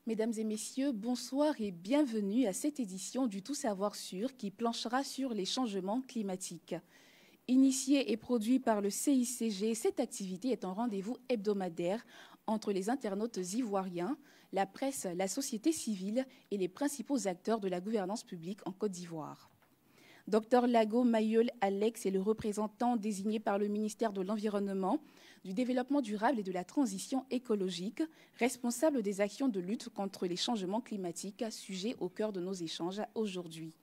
Mesdames et messieurs, bonsoir et bienvenue à cette édition du Tout Savoir Sûr qui planchera sur les changements climatiques. Initiée et produite par le CICG, cette activité est un rendez-vous hebdomadaire entre les internautes ivoiriens, la presse, la société civile et les principaux acteurs de la gouvernance publique en Côte d'Ivoire. Dr Lago Mayol Alex est le représentant désigné par le ministère de l'Environnement, du Développement durable et de la Transition écologique, responsable des actions de lutte contre les changements climatiques, sujet au cœur de nos échanges aujourd'hui.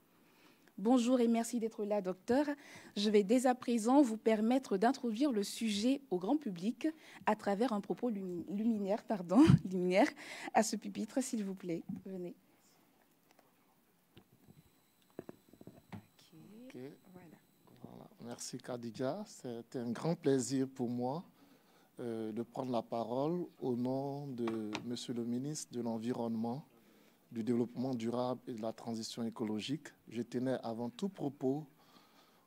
Bonjour et merci d'être là, docteur. Je vais dès à présent vous permettre d'introduire le sujet au grand public à travers un propos liminaire à ce pupitre, s'il vous plaît. Venez. Okay. Voilà. Merci Khadija. C'est un grand plaisir pour moi de prendre la parole au nom de Monsieur le ministre de l'Environnement, du Développement durable et de la Transition écologique. Je tenais avant tout propos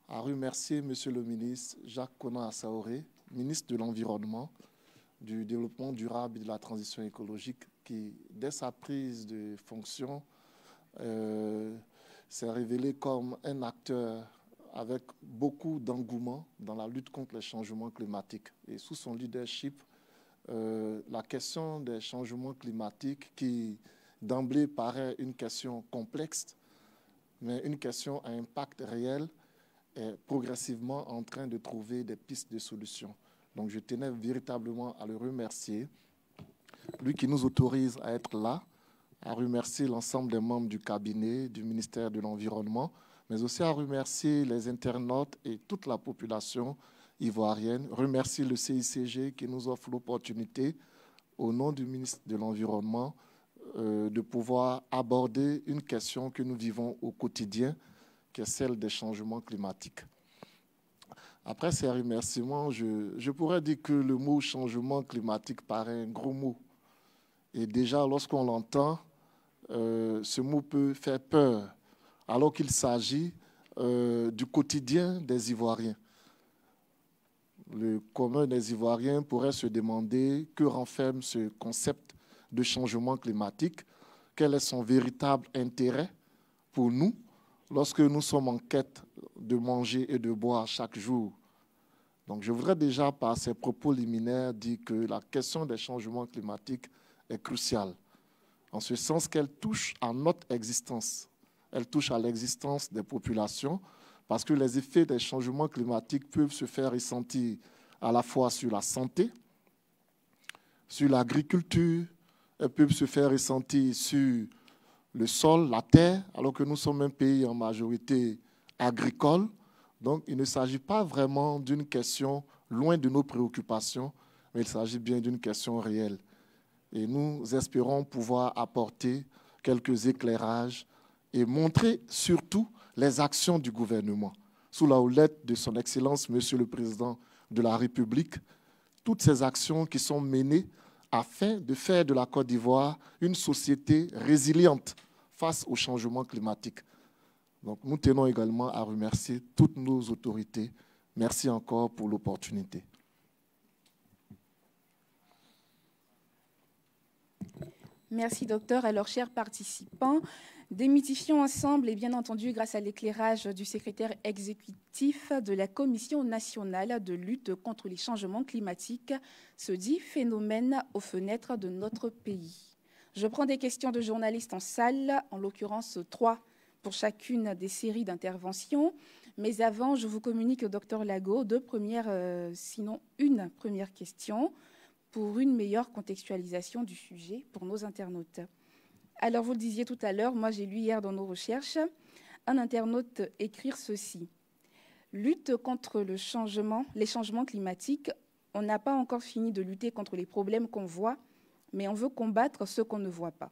à remercier Monsieur le ministre Jacques Konan Assaoré, ministre de l'Environnement, du Développement durable et de la Transition écologique, qui, dès sa prise de fonction, s'est révélé comme un acteur avec beaucoup d'engouement dans la lutte contre les changements climatiques. Et sous son leadership, la question des changements climatiques, qui d'emblée paraît une question complexe, mais une question à impact réel, est progressivement en train de trouver des pistes de solutions. Donc je tenais véritablement à le remercier, lui qui nous autorise à être là, à remercier l'ensemble des membres du cabinet, du ministère de l'Environnement, mais aussi à remercier les internautes et toute la population ivoirienne, remercier le CICG qui nous offre l'opportunité, au nom du ministre de l'Environnement, de pouvoir aborder une question que nous vivons au quotidien, qui est celle des changements climatiques. Après ces remerciements, je pourrais dire que le mot changement climatique paraît un gros mot. Et déjà, lorsqu'on l'entend, ce mot peut faire peur, alors qu'il s'agit du quotidien des Ivoiriens. Le commun des Ivoiriens pourrait se demander que renferme ce concept de changement climatique, quel est son véritable intérêt pour nous lorsque nous sommes en quête de manger et de boire chaque jour. Donc je voudrais déjà, par ces propos liminaires, dire que la question des changements climatiques est cruciale, en ce sens qu'elle touche à notre existence. Elle touche à l'existence des populations, parce que les effets des changements climatiques peuvent se faire ressentir à la fois sur la santé, sur l'agriculture, elles peuvent se faire ressentir sur le sol, la terre, alors que nous sommes un pays en majorité agricole. Donc il ne s'agit pas vraiment d'une question loin de nos préoccupations, mais il s'agit bien d'une question réelle. Et nous espérons pouvoir apporter quelques éclairages et montrer surtout les actions du gouvernement. Sous la houlette de son Excellence, Monsieur le Président de la République, toutes ces actions qui sont menées afin de faire de la Côte d'Ivoire une société résiliente face au changement climatique. Donc nous tenons également à remercier toutes nos autorités. Merci encore pour l'opportunité. Merci, docteur. Alors, chers participants, démythifions ensemble et bien entendu grâce à l'éclairage du secrétaire exécutif de la Commission nationale de lutte contre les changements climatiques, ce dit phénomène aux fenêtres de notre pays. Je prends des questions de journalistes en salle, en l'occurrence 3 pour chacune des séries d'interventions. Mais avant, je vous communique au docteur Lago sinon une première question, pour une meilleure contextualisation du sujet pour nos internautes. Alors, vous le disiez tout à l'heure, moi j'ai lu hier dans nos recherches, un internaute écrire ceci. Lutte contre les changements climatiques, on n'a pas encore fini de lutter contre les problèmes qu'on voit, mais on veut combattre ceux qu'on ne voit pas.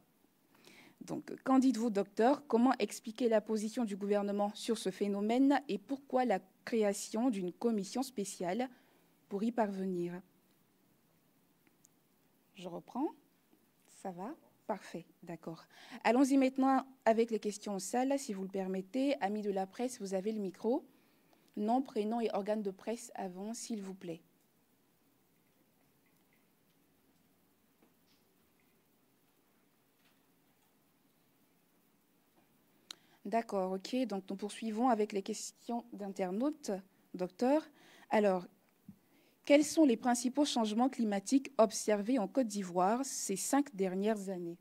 Donc, qu'en dites-vous, docteur? Comment expliquer la position du gouvernement sur ce phénomène et pourquoi la création d'une commission spéciale pour y parvenir? Je reprends. Ça va? Parfait, d'accord. Allons-y maintenant avec les questions en salle, si vous le permettez. Amis de la presse, vous avez le micro. Nom, prénom et organe de presse avant, s'il vous plaît. D'accord, ok. Donc, nous poursuivons avec les questions d'internautes, docteur. Alors, quels sont les principaux changements climatiques observés en Côte d'Ivoire ces 5 dernières années?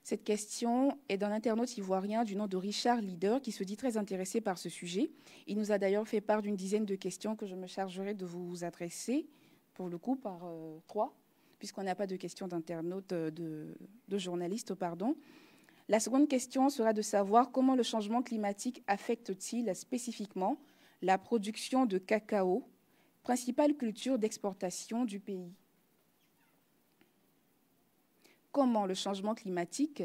Cette question est d'un internaute ivoirien du nom de Richard Leader qui se dit très intéressé par ce sujet. Il nous a d'ailleurs fait part d'une dizaine de questions que je me chargerai de vous adresser, pour le coup par 3, puisqu'on n'a pas de questions d'internautes, de journalistes, pardon. La seconde question sera de savoir comment le changement climatique affecte-t-il spécifiquement la production de cacao, principale culture d'exportation du pays. Comment le changement climatique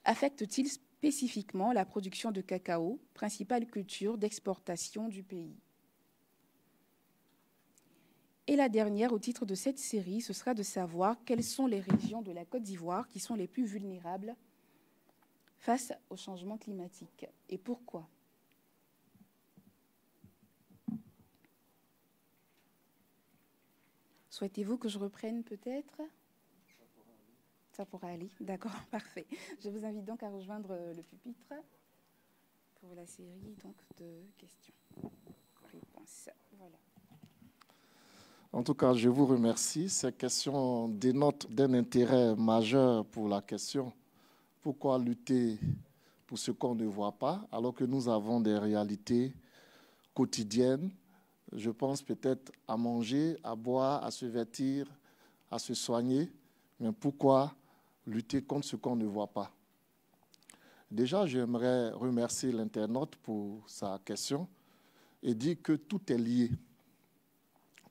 affecte-t-il spécifiquement la production de cacao, principale culture d'exportation du pays? Et la dernière, au titre de cette série, ce sera de savoir quelles sont les régions de la Côte d'Ivoire qui sont les plus vulnérables face au changement climatique et pourquoi. Souhaitez-vous que je reprenne peut-être ? Ça pourra aller, d'accord, parfait. Je vous invite donc à rejoindre le pupitre pour la série donc, de questions-réponses. Voilà. En tout cas, je vous remercie. Ces questions dénotent d'un intérêt majeur pour la question. Pourquoi lutter pour ce qu'on ne voit pas, alors que nous avons des réalités quotidiennes? Je pense peut-être à manger, à boire, à se vêtir, à se soigner. Mais pourquoi lutter contre ce qu'on ne voit pas? Déjà, j'aimerais remercier l'internaute pour sa question et dire que tout est lié.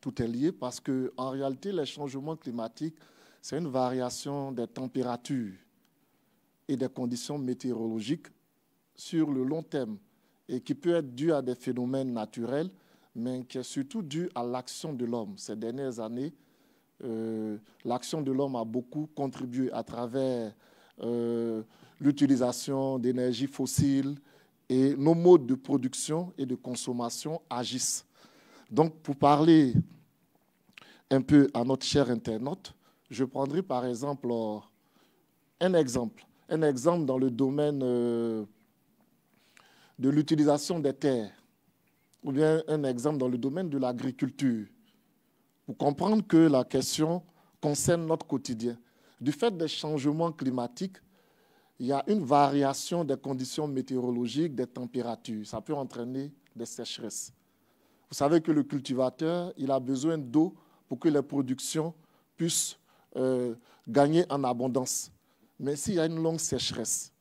Tout est lié parce qu'en réalité, les changements climatiques, c'est une variation des températures et des conditions météorologiques sur le long terme et qui peut être due à des phénomènes naturels, mais qui est surtout due à l'action de l'homme. Ces dernières années, l'action de l'homme a beaucoup contribué à travers l'utilisation d'énergie fossile et nos modes de production et de consommation agissent. Donc, pour parler un peu à notre cher internaute, je prendrai par exemple un exemple dans le domaine de l'utilisation des terres, ou bien un exemple dans le domaine de l'agriculture, pour comprendre que la question concerne notre quotidien. Du fait des changements climatiques, il y a une variation des conditions météorologiques, des températures. Ça peut entraîner des sécheresses. Vous savez que le cultivateur, il a besoin d'eau pour que les productions puissent gagner en abondance. Mais s'il y a une longue sécheresse,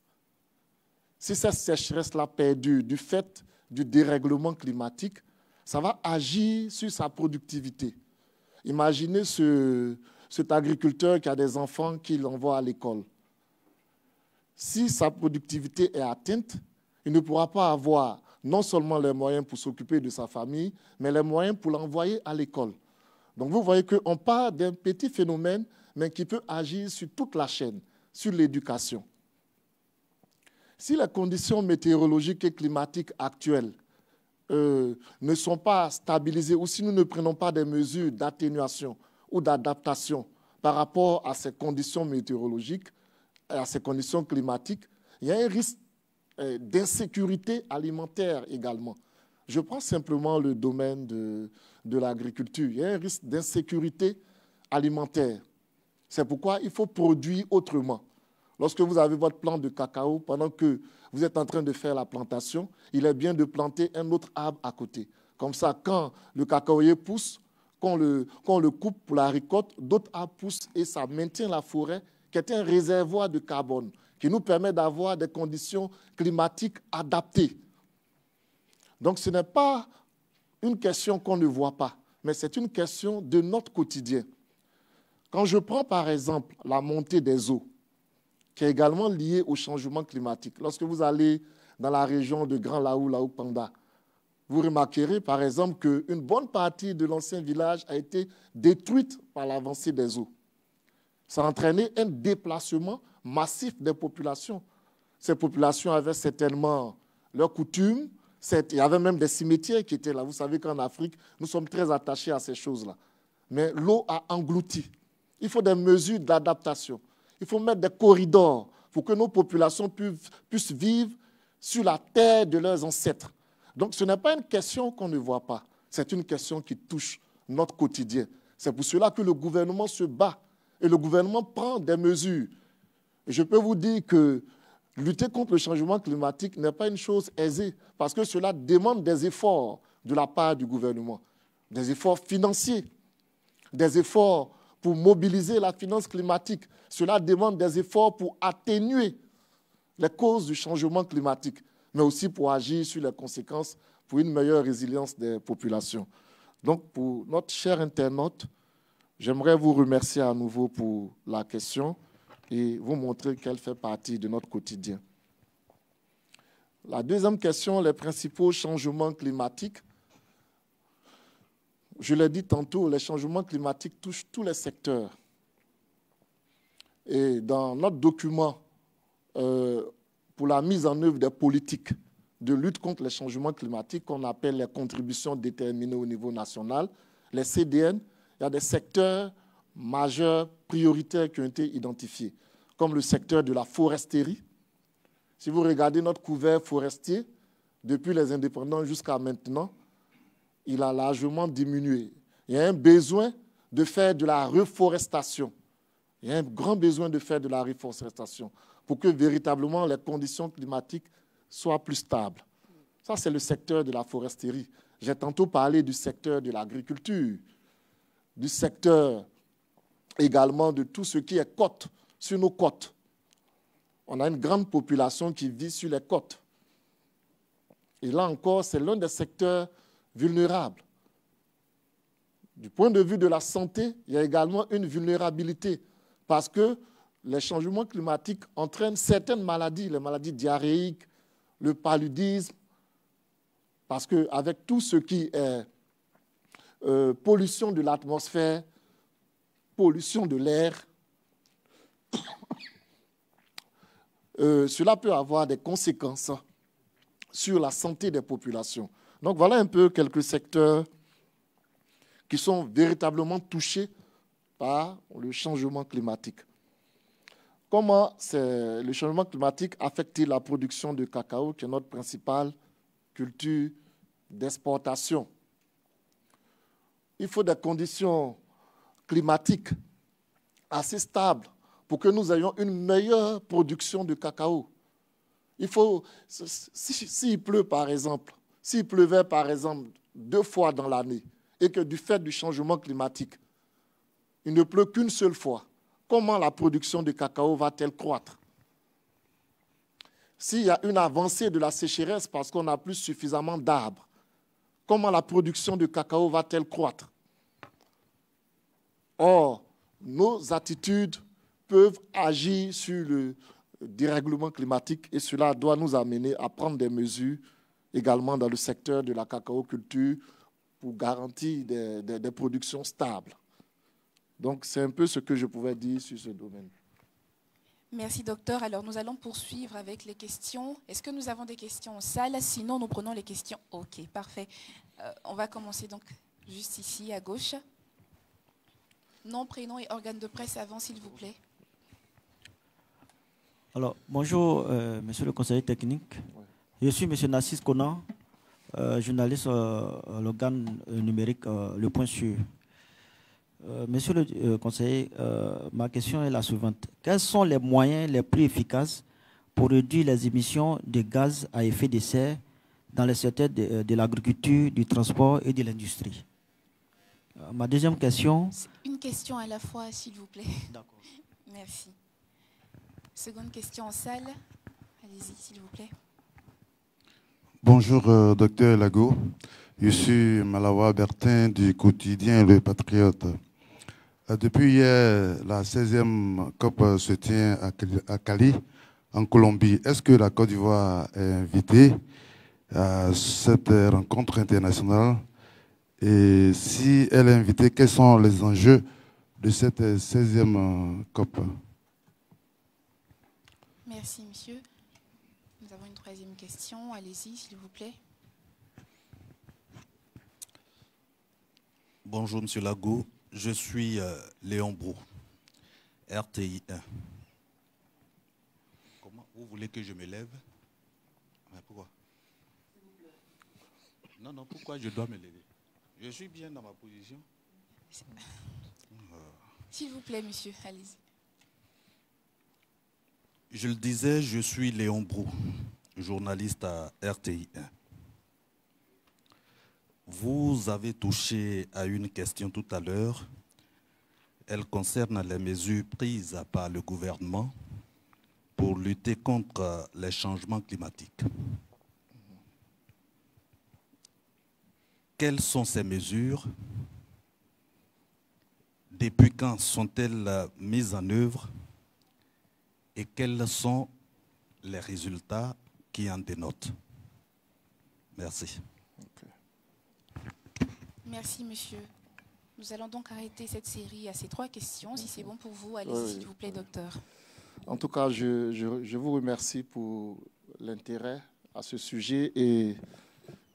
si cette sécheresse-là perdure du fait du dérèglement climatique, ça va agir sur sa productivité. Imaginez cet agriculteur qui a des enfants qu'il envoie à l'école. Si sa productivité est atteinte, il ne pourra pas avoir non seulement les moyens pour s'occuper de sa famille, mais les moyens pour l'envoyer à l'école. Donc vous voyez qu'on part d'un petit phénomène, mais qui peut agir sur toute la chaîne, sur l'éducation. Si les conditions météorologiques et climatiques actuelles ne sont pas stabilisées, ou si nous ne prenons pas des mesures d'atténuation ou d'adaptation par rapport à ces conditions météorologiques, à ces conditions climatiques, il y a un risque d'insécurité alimentaire également. Je prends simplement le domaine de l'agriculture. Il y a un risque d'insécurité alimentaire. C'est pourquoi il faut produire autrement. Lorsque vous avez votre plant de cacao, pendant que vous êtes en train de faire la plantation, il est bien de planter un autre arbre à côté. Comme ça, quand le cacaoyer pousse, qu'on le coupe pour la récolte, d'autres arbres poussent et ça maintient la forêt, qui est un réservoir de carbone, qui nous permet d'avoir des conditions climatiques adaptées. Donc ce n'est pas une question qu'on ne voit pas, mais c'est une question de notre quotidien. Quand je prends par exemple la montée des eaux, qui est également liée au changement climatique, lorsque vous allez dans la région de Grand Laou, Laou-Panda, vous remarquerez par exemple qu'une bonne partie de l'ancien village a été détruite par l'avancée des eaux. Ça a entraîné un déplacement massif des populations. Ces populations avaient certainement leurs coutumes. Il y avait même des cimetières qui étaient là. Vous savez qu'en Afrique, nous sommes très attachés à ces choses-là. Mais l'eau a englouti. Il faut des mesures d'adaptation. Il faut mettre des corridors pour que nos populations puissent vivre sur la terre de leurs ancêtres. Donc ce n'est pas une question qu'on ne voit pas, c'est une question qui touche notre quotidien. C'est pour cela que le gouvernement se bat et le gouvernement prend des mesures. Et je peux vous dire que lutter contre le changement climatique n'est pas une chose aisée parce que cela demande des efforts de la part du gouvernement, des efforts financiers, des efforts pour mobiliser la finance climatique. Cela demande des efforts pour atténuer les causes du changement climatique, mais aussi pour agir sur les conséquences pour une meilleure résilience des populations. Donc, pour notre cher internaute, j'aimerais vous remercier à nouveau pour la question et vous montrer qu'elle fait partie de notre quotidien. La deuxième question, les principaux changements climatiques. Je l'ai dit tantôt, les changements climatiques touchent tous les secteurs. Et dans notre document pour la mise en œuvre des politiques de lutte contre les changements climatiques, qu'on appelle les contributions déterminées au niveau national, les CDN, il y a des secteurs majeurs, prioritaires qui ont été identifiés, comme le secteur de la foresterie. Si vous regardez notre couvert forestier, depuis les indépendants jusqu'à maintenant, il a largement diminué. Il y a un besoin de faire de la reforestation. Il y a un grand besoin de faire de la reforestation pour que véritablement les conditions climatiques soient plus stables. Ça, c'est le secteur de la foresterie. J'ai tantôt parlé du secteur de l'agriculture, du secteur également de tout ce qui est côte, sur nos côtes. On a une grande population qui vit sur les côtes. Et là encore, c'est l'un des secteurs vulnérables. Du point de vue de la santé, il y a également une vulnérabilité parce que les changements climatiques entraînent certaines maladies, les maladies diarrhéiques, le paludisme, parce qu'avec tout ce qui est pollution de l'atmosphère, pollution de l'air, cela peut avoir des conséquences sur la santé des populations. Donc voilà un peu quelques secteurs qui sont véritablement touchés par le changement climatique. Comment le changement climatique affecte-t-il la production de cacao, qui est notre principale culture d'exportation? Il faut des conditions climatiques assez stables pour que nous ayons une meilleure production de cacao. Il faut, s'il pleut par exemple, s'il pleuvait par exemple 2 fois dans l'année et que du fait du changement climatique, il ne pleut qu'une seule fois, comment la production de cacao va-t-elle croître? S'il y a une avancée de la sécheresse parce qu'on n'a plus suffisamment d'arbres, comment la production de cacao va-t-elle croître? Or, nos attitudes peuvent agir sur le dérèglement climatique et cela doit nous amener à prendre des mesures également dans le secteur de la cacaoculture pour garantir des productions stables. Donc, c'est un peu ce que je pouvais dire sur ce domaine. Merci, docteur. Alors, nous allons poursuivre avec les questions. Est-ce que nous avons des questions en salle? Sinon, nous prenons les questions. OK, parfait. On va commencer donc juste ici, à gauche. Nom, prénom et organe de presse avant, s'il vous plaît. Alors, bonjour, monsieur le conseiller technique. Je suis monsieur Nassis Konan, journaliste à l'organe numérique Le Point Sûr. Monsieur le conseiller, ma question est la suivante. Quels sont les moyens les plus efficaces pour réduire les émissions de gaz à effet de serre dans les secteurs de l'agriculture, du transport et de l'industrie? Ma deuxième question... Une question à la fois, s'il vous plaît. D'accord. Merci. Seconde question en salle. Allez-y, s'il vous plaît. Bonjour, docteur Lago. Je suis Malawa Bertin du quotidien Le Patriote. Depuis hier, la 16e COP se tient à Cali, en Colombie. Est-ce que la Côte d'Ivoire est invitée à cette rencontre internationale? Et si elle est invitée, quels sont les enjeux de cette 16e COP? Merci, monsieur. Nous avons une troisième question. Allez-y, s'il vous plaît. Bonjour, monsieur Lago. Je suis Léon Brou, RTI 1. Vous voulez que je me lève? Mais pourquoi? Non, non, pourquoi je dois me lever? Je suis bien dans ma position. S'il vous plaît, monsieur, allez-y. Je le disais, je suis Léon Brou, journaliste à RTI 1. Vous avez touché à une question tout à l'heure. Elle concerne les mesures prises par le gouvernement pour lutter contre les changements climatiques. Quelles sont ces mesures? Depuis quand sont-elles mises en œuvre? Et quels sont les résultats qui en dénotent? Merci. Merci, monsieur. Nous allons donc arrêter cette série à ces 3 questions. Si c'est bon pour vous, allez-y, s'il vous plaît, docteur. En tout cas, je vous remercie pour l'intérêt à ce sujet et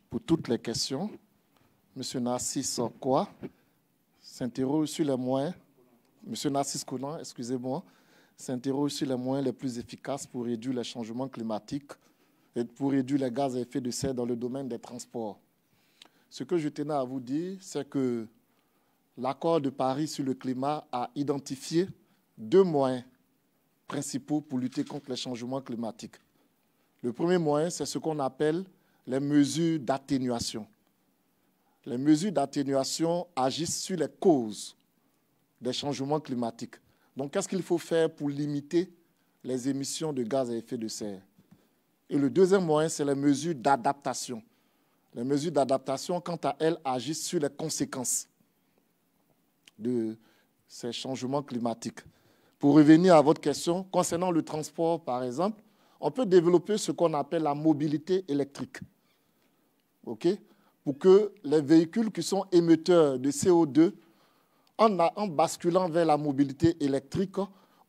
pour toutes les questions. Monsieur Narcisse Quoi s'interroge sur les moyens, monsieur Narcisse Conan, excusez-moi, s'interroge sur les moyens les plus efficaces pour réduire les changements climatiques et pour réduire les gaz à effet de serre dans le domaine des transports. Ce que je tenais à vous dire, c'est que l'accord de Paris sur le climat a identifié 2 moyens principaux pour lutter contre les changements climatiques. Le premier moyen, c'est ce qu'on appelle les mesures d'atténuation. Les mesures d'atténuation agissent sur les causes des changements climatiques. Donc, qu'est-ce qu'il faut faire pour limiter les émissions de gaz à effet de serre? Et le deuxième moyen, c'est les mesures d'adaptation. Les mesures d'adaptation, quant à elles, agissent sur les conséquences de ces changements climatiques. Pour revenir à votre question, concernant le transport, par exemple, on peut développer ce qu'on appelle la mobilité électrique. OK? Pour que les véhicules qui sont émetteurs de CO2, en basculant vers la mobilité électrique,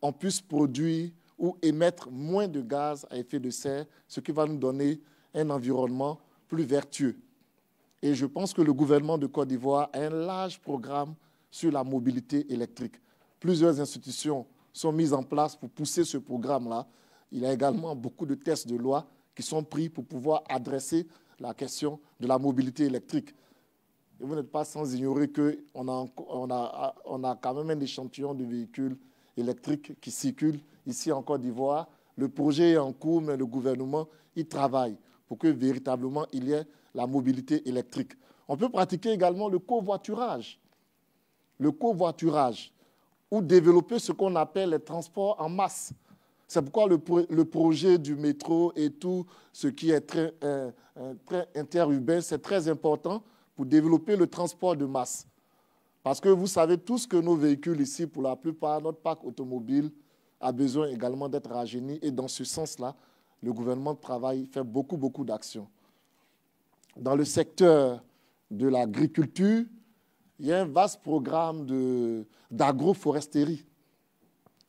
on puisse produire ou émettre moins de gaz à effet de serre, ce qui va nous donner un environnement plus vertueux. Et je pense que le gouvernement de Côte d'Ivoire a un large programme sur la mobilité électrique. Plusieurs institutions sont mises en place pour pousser ce programme-là. Il y a également beaucoup de textes de loi qui sont pris pour pouvoir adresser la question de la mobilité électrique. Et vous n'êtes pas sans ignorer qu'on a quand même un échantillon de véhicules électriques qui circulent ici en Côte d'Ivoire. Le projet est en cours, mais le gouvernement y travaille pour que véritablement il y ait la mobilité électrique. On peut pratiquer également le covoiturage. Le covoiturage, ou développer ce qu'on appelle les transports en masse. C'est pourquoi le projet du métro et tout ce qui est très interurbain, c'est très important pour développer le transport de masse. Parce que vous savez tous que nos véhicules ici, pour la plupart, notre parc automobile a besoin également d'être rajeuni. Et dans ce sens-là, le gouvernement fait beaucoup d'actions. Dans le secteur de l'agriculture, il y a un vaste programme d'agroforesterie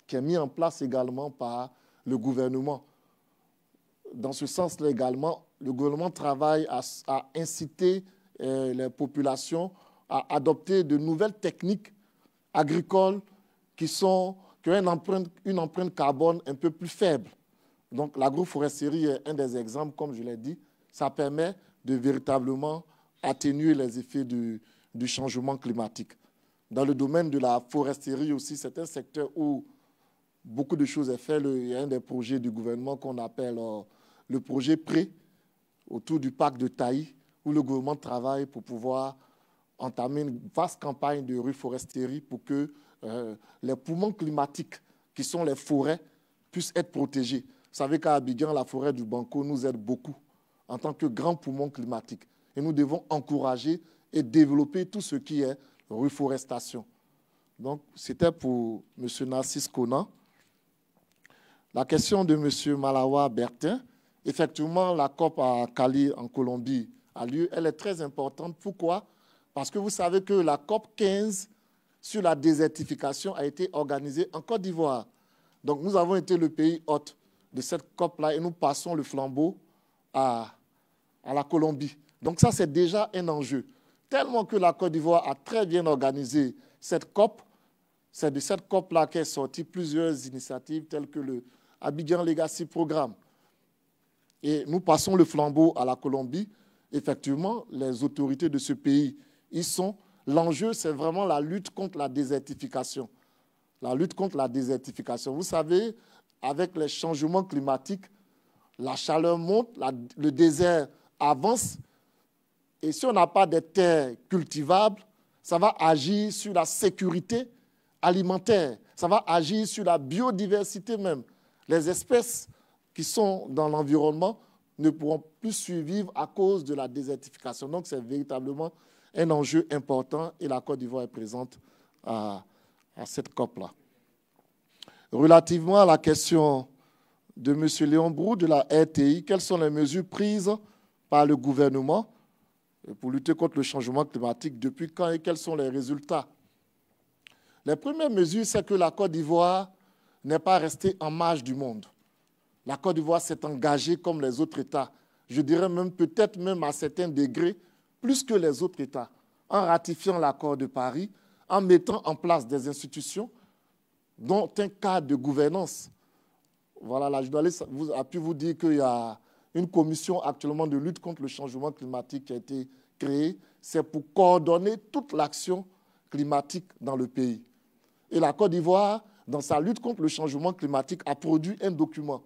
qui est mis en place également par le gouvernement. Dans ce sens-là également, le gouvernement travaille à inciter les populations à adopter de nouvelles techniques agricoles qui ont une empreinte carbone un peu plus faible. Donc l'agroforesterie est un des exemples, comme je l'ai dit. Ça permet de véritablement atténuer les effets du changement climatique. Dans le domaine de la foresterie aussi, c'est un secteur où beaucoup de choses sont faites. Il y a un des projets du gouvernement qu'on appelle le projet Pré, autour du parc de Taï, où le gouvernement travaille pour pouvoir entamer une vaste campagne de reforesterie pour que les poumons climatiques, qui sont les forêts, puissent être protégés. Vous savez qu'à Abidjan, la forêt du Banco nous aide beaucoup en tant que grand poumon climatique. Et nous devons encourager et développer tout ce qui est reforestation. Donc, c'était pour M. Narcisse Conan. La question de M. Malawa Bertin, effectivement, la COP à Cali, en Colombie, a lieu. Elle est très importante. Pourquoi? Parce que vous savez que la COP 15 sur la désertification a été organisée en Côte d'Ivoire. Donc, nous avons été le pays hôte de cette COP-là et nous passons le flambeau à la Colombie. Donc, ça, c'est déjà un enjeu. Tellement que la Côte d'Ivoire a très bien organisé cette COP, c'est de cette COP-là qu'est sortie plusieurs initiatives telles que Abidjan Legacy Programme. Et nous passons le flambeau à la Colombie. Effectivement, les autorités de ce pays y sont. L'enjeu, c'est vraiment la lutte contre la désertification. La lutte contre la désertification. Vous savez, avec les changements climatiques, la chaleur monte, le désert avance. Et si on n'a pas de terres cultivables, ça va agir sur la sécurité alimentaire. Ça va agir sur la biodiversité même. Les espèces qui sont dans l'environnement ne pourront plus survivre à cause de la désertification. Donc, c'est véritablement un enjeu important et la Côte d'Ivoire est présente à cette COP-là. Relativement à la question de M. Léon Brou de la RTI, quelles sont les mesures prises par le gouvernement pour lutter contre le changement climatique, depuis quand et quels sont les résultats? Les premières mesures, c'est que la Côte d'Ivoire n'est pas restée en marge du monde. La Côte d'Ivoire s'est engagée comme les autres États, je dirais même peut-être même à certains degrés, plus que les autres États, en ratifiant l'accord de Paris, en mettant en place des institutions, dont un cadre de gouvernance. Voilà, la journaliste a pu vous dire qu'il y a une commission actuellement de lutte contre le changement climatique qui a été créée. C'est pour coordonner toute l'action climatique dans le pays. Et la Côte d'Ivoire, dans sa lutte contre le changement climatique, a produit un document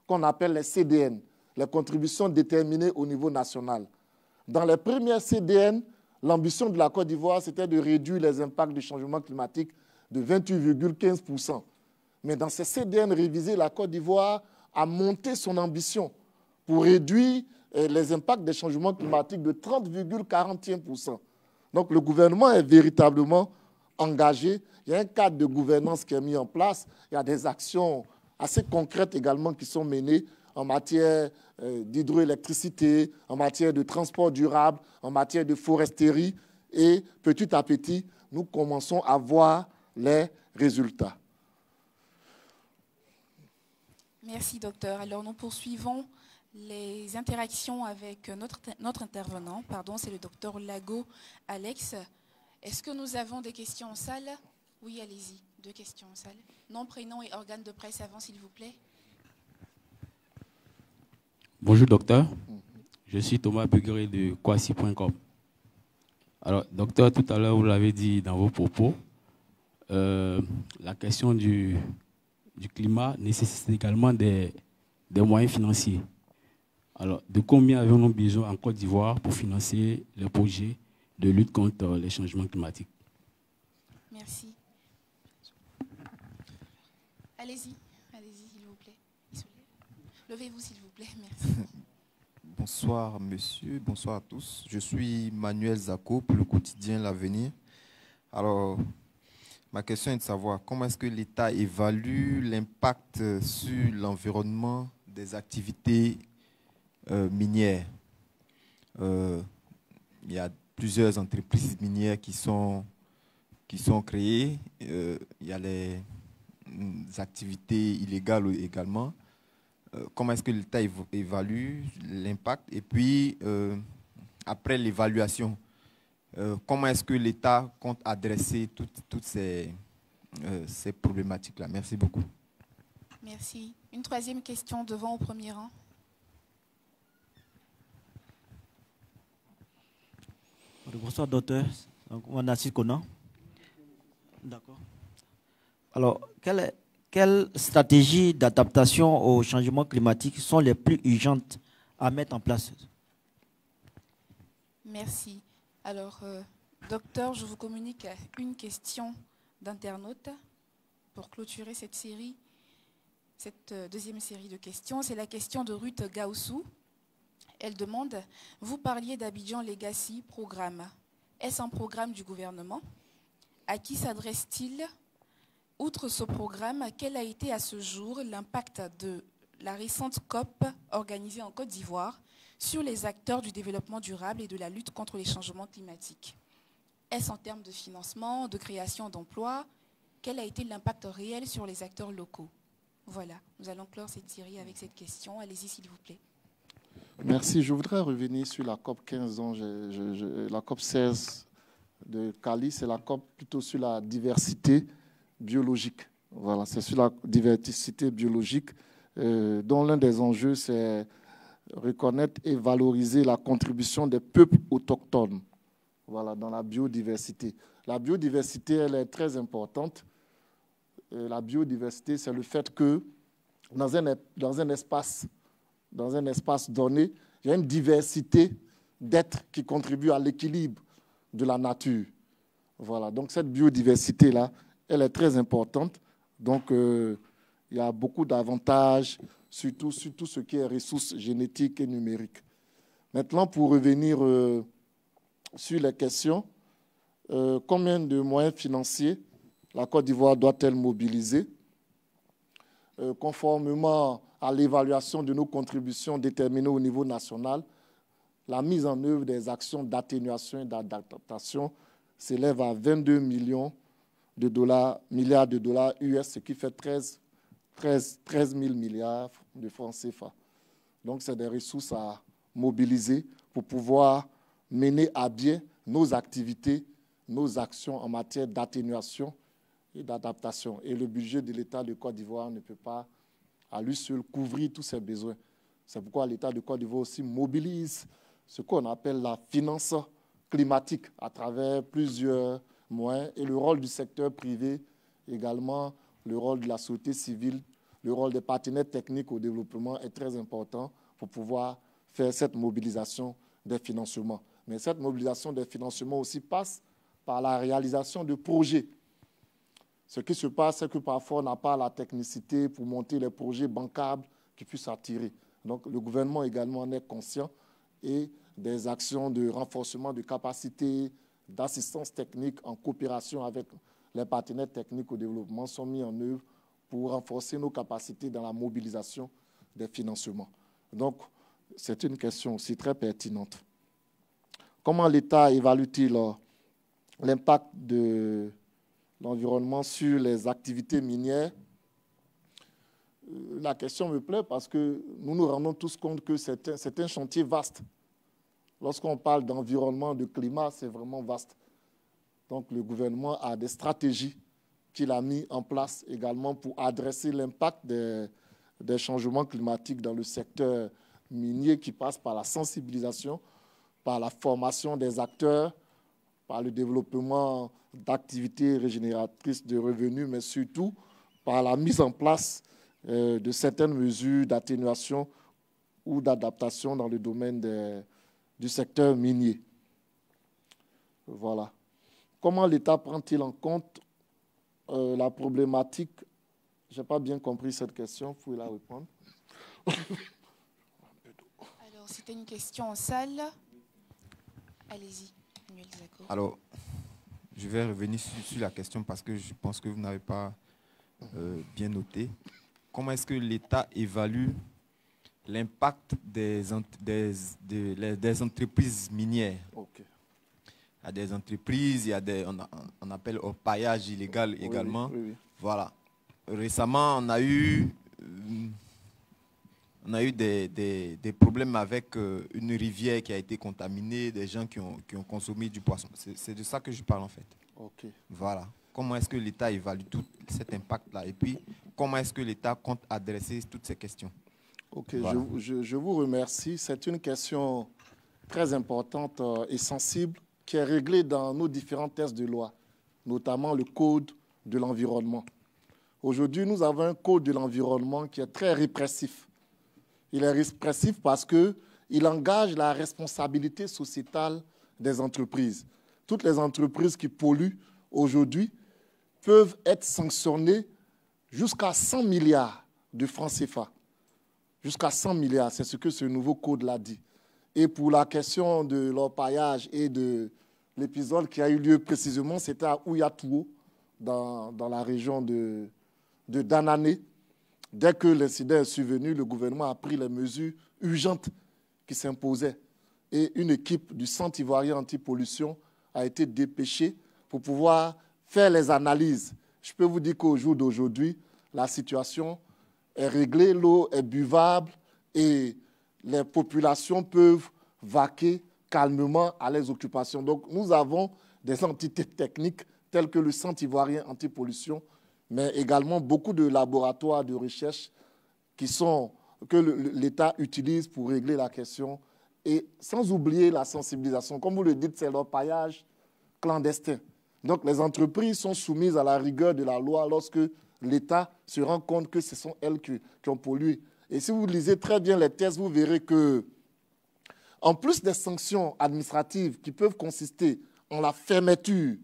qu'on appelle les CDN, les contributions déterminées au niveau national. Dans les premières CDN, l'ambition de la Côte d'Ivoire, c'était de réduire les impacts du changement climatique de 28,15%. Mais dans ces CDN révisés, la Côte d'Ivoire a monté son ambition pour réduire les impacts des changements climatiques de 30,41%. Donc le gouvernement est véritablement engagé. Il y a un cadre de gouvernance qui est mis en place. Il y a des actions assez concrètes également qui sont menées en matière d'hydroélectricité, en matière de transport durable, en matière de foresterie. Et petit à petit, nous commençons à voir les résultats. Merci, docteur. Alors, nous poursuivons les interactions avec notre intervenant. Pardon, c'est le docteur Lago Alex. Est-ce que nous avons des questions en salle? Oui, allez-y. 2 questions en salle. Nom, prénom et organe de presse avant, s'il vous plaît. Bonjour, docteur. Je suis Thomas Bugré de Kwasi.com. Alors, docteur, tout à l'heure, vous l'avez dit dans vos propos, la question du climat nécessite également des moyens financiers. Alors, de combien avons-nous besoin en Côte d'Ivoire pour financer les projets de lutte contre les changements climatiques? Merci. Allez-y, s'il vous plaît. Levez-vous, s'il vous plaît. Merci. Bonsoir, monsieur. Bonsoir à tous. Je suis Manuel Zako pour le quotidien L'Avenir. Alors, ma question est de savoir comment est-ce que l'État évalue l'impact sur l'environnement des activités minières. Il y a plusieurs entreprises minières qui sont créées. Il y a les activités illégales également. Comment est-ce que l'État évalue l'impact? Et puis, après l'évaluation, comment est-ce que l'État compte adresser toutes ces problématiques-là? Merci beaucoup. Merci. Une troisième question devant au premier rang. Bonsoir, docteur. Donc, on a Konan. D'accord. Alors, quelles stratégies d'adaptation au changement climatique sont les plus urgentes à mettre en place? Merci. Alors, docteur, je vous communique une question d'internaute pour clôturer cette série, cette deuxième série de questions. C'est la question de Ruth Gaussou. Elle demande, vous parliez d'Abidjan Legacy Programme. Est-ce un programme du gouvernement? À qui s'adresse-t-il? Outre ce programme, quel a été à ce jour l'impact de la récente COP organisée en Côte d'Ivoire sur les acteurs du développement durable et de la lutte contre les changements climatiques? Est-ce en termes de financement, de création d'emplois? Quel a été l'impact réel sur les acteurs locaux? Voilà, nous allons clore cette série avec cette question. Allez-y, s'il vous plaît. Merci. Je voudrais revenir sur la COP 15, la COP 16 de Cali. C'est la COP plutôt sur la diversité biologique. Voilà, c'est sur la diversité biologique. dont l'un des enjeux, c'est reconnaître et valoriser la contribution des peuples autochtones, voilà, dans la biodiversité. La biodiversité, elle est très importante. La biodiversité, c'est le fait que dans un espace donné, il y a une diversité d'êtres qui contribuent à l'équilibre de la nature. Voilà, donc cette biodiversité-là, elle est très importante. Donc, il y a beaucoup d'avantages, surtout ce qui est ressources génétiques et numériques. Maintenant, pour revenir sur les questions, combien de moyens financiers la Côte d'Ivoire doit-elle mobiliser? Conformément à l'évaluation de nos contributions déterminées au niveau national, la mise en œuvre des actions d'atténuation et d'adaptation s'élève à 22 milliards de dollars US, ce qui fait 13 000 milliards de francs CFA. Donc, c'est des ressources à mobiliser pour pouvoir mener à bien nos activités, nos actions en matière d'atténuation et d'adaptation. Et le budget de l'État de Côte d'Ivoire ne peut pas, à lui seul, couvrir tous ces besoins. C'est pourquoi l'État de Côte d'Ivoire aussi mobilise ce qu'on appelle la finance climatique à travers plusieurs moyens, et le rôle du secteur privé également, le rôle de la société civile, le rôle des partenaires techniques au développement est très important pour pouvoir faire cette mobilisation des financements. Mais cette mobilisation des financements aussi passe par la réalisation de projets. Ce qui se passe, c'est que parfois, on n'a pas la technicité pour monter les projets bancables qui puissent attirer. Donc, le gouvernement également en est conscient, et des actions de renforcement de capacités, d'assistance technique en coopération avec les partenaires techniques au développement sont mis en œuvre pour renforcer nos capacités dans la mobilisation des financements. Donc, c'est une question aussi très pertinente. Comment l'État évalue-t-il l'impact de l'environnement sur les activités minières? La question me plaît parce que nous nous rendons tous compte que c'est un chantier vaste. Lorsqu'on parle d'environnement, de climat, c'est vraiment vaste. Donc le gouvernement a des stratégies qu'il a mis en place également pour adresser l'impact des changements climatiques dans le secteur minier, qui passe par la sensibilisation, par la formation des acteurs, par le développement d'activités régénératrices de revenus, mais surtout par la mise en place de certaines mesures d'atténuation ou d'adaptation dans le domaine du secteur minier. Voilà. Comment l'État prend-il en compte la problématique? Je n'ai pas bien compris cette question, vous pouvez la répondre. Alors, c'était une question en salle. Allez-y, Manuel Zacco. Alors, je vais revenir sur la question parce que je pense que vous n'avez pas bien noté. Comment est-ce que l'État évalue l'impact des entreprises minières? Okay. Il y a des entreprises, il y a on appelle orpaillage illégal également. Oui, oui. Voilà. Récemment, on a eu des problèmes avec une rivière qui a été contaminée, des gens qui ont consommé du poisson. C'est de ça que je parle en fait. Okay. Voilà. Comment est-ce que l'État évalue tout cet impact-là? Et puis, comment est-ce que l'État compte adresser toutes ces questions? Ok, voilà. je vous remercie. C'est une question très importante et sensible qui est réglée dans nos différents textes de loi, notamment le Code de l'environnement. Aujourd'hui, nous avons un Code de l'environnement qui est très répressif. Il est répressif parce qu'il engage la responsabilité sociétale des entreprises. Toutes les entreprises qui polluent aujourd'hui peuvent être sanctionnées jusqu'à 100 milliards de francs CFA. Jusqu'à 100 milliards, c'est ce que ce nouveau code l'a dit. Et pour la question de l'orpaillage et de l'épisode qui a eu lieu précisément, c'était à Ouyatouo, dans la région de Danané. Dès que l'incident est survenu, le gouvernement a pris les mesures urgentes qui s'imposaient. Et une équipe du Centre ivoirien anti-pollution a été dépêchée pour pouvoir faire les analyses. Je peux vous dire qu'au jour d'aujourd'hui, la situation est réglée, l'eau est buvable et les populations peuvent vaquer calmement à leurs occupations. Donc nous avons des entités techniques telles que le Centre ivoirien anti-pollution, mais également beaucoup de laboratoires de recherche que l'État utilise pour régler la question, et sans oublier la sensibilisation. Comme vous le dites, c'est l'orpaillage clandestin. Donc les entreprises sont soumises à la rigueur de la loi lorsque l'État se rend compte que ce sont elles qui ont pollué. Et si vous lisez très bien les textes, vous verrez que, en plus des sanctions administratives qui peuvent consister en la fermeture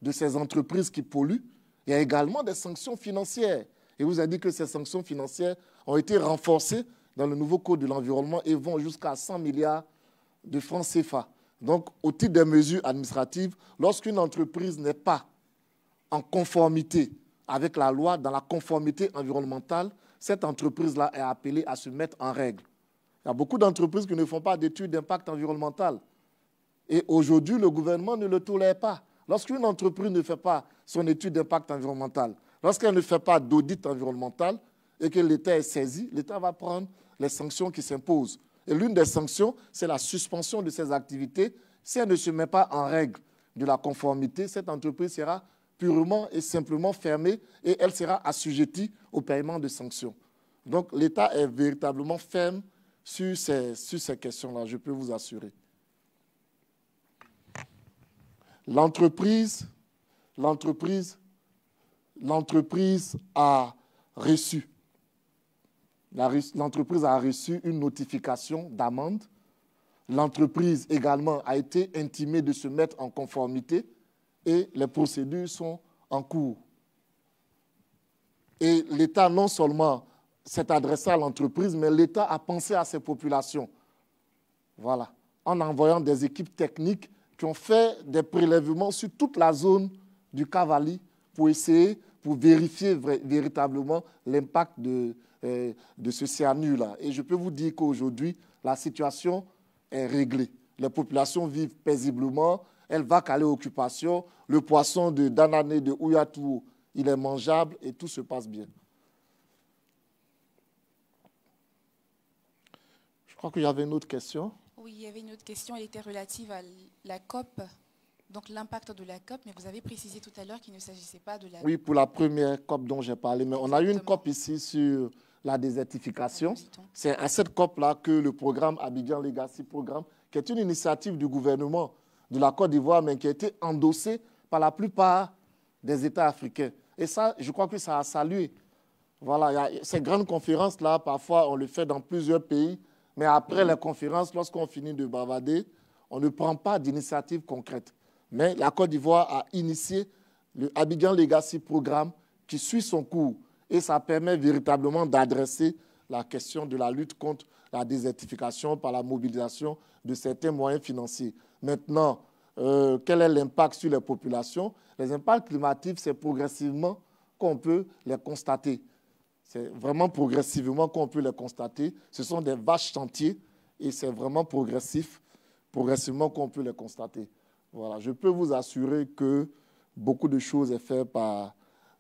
de ces entreprises qui polluent, il y a également des sanctions financières. Et vous avez dit que ces sanctions financières ont été renforcées dans le nouveau Code de l'environnement et vont jusqu'à 100 milliards de francs CFA. Donc, au titre des mesures administratives, lorsqu'une entreprise n'est pas en conformité avec la loi, dans la conformité environnementale, cette entreprise-là est appelée à se mettre en règle. Il y a beaucoup d'entreprises qui ne font pas d'études d'impact environnemental. Et aujourd'hui, le gouvernement ne le tolère pas. Lorsqu'une entreprise ne fait pas son étude d'impact environnemental, lorsqu'elle ne fait pas d'audit environnemental et que l'État est saisi, l'État va prendre les sanctions qui s'imposent. Et l'une des sanctions, c'est la suspension de ses activités. Si elle ne se met pas en règle de la conformité, cette entreprise sera purement et simplement fermée et elle sera assujettie au paiement de sanctions. Donc l'État est véritablement ferme sur ces questions-là, je peux vous assurer. L'entreprise a reçu une notification d'amende. L'entreprise également a été intimée de se mettre en conformité et les procédures sont en cours. Et l'État non seulement s'est adressé à l'entreprise, mais l'État a pensé à ses populations. Voilà. En envoyant des équipes techniques qui ont fait des prélèvements sur toute la zone du Cavali pour vérifier véritablement l'impact de ce cyanure-là. Et je peux vous dire qu'aujourd'hui, la situation est réglée. Les populations vivent paisiblement, elles vaquent à leur occupation. Le poisson de Danané, de Ouyatou, il est mangeable et tout se passe bien. Je crois qu'il y avait une autre question. Oui, il y avait une autre question, elle était relative à la COP, donc l'impact de la COP, mais vous avez précisé tout à l'heure qu'il ne s'agissait pas de la... Oui, pour la première COP dont j'ai parlé, mais on a eu une COP ici sur la désertification. C'est à cette COP-là que le programme Abidjan Legacy Programme, qui est une initiative du gouvernement de la Côte d'Ivoire, mais qui a été endossée par la plupart des États africains. Et ça, je crois que ça a salué. Voilà, ces grandes conférences-là, parfois, on le fait dans plusieurs pays, mais après les conférences, lorsqu'on finit de bavarder, on ne prend pas d'initiative concrète. Mais la Côte d'Ivoire a initié le Abidjan Legacy Programme qui suit son cours. Et ça permet véritablement d'adresser la question de la lutte contre la désertification par la mobilisation de certains moyens financiers. Maintenant, quel est l'impact sur les populations? Les impacts climatiques, c'est progressivement qu'on peut les constater. C'est vraiment progressivement qu'on peut les constater. Ce sont des vastes chantiers et c'est vraiment progressivement qu'on peut les constater. Voilà. Je peux vous assurer que beaucoup de choses sont faites par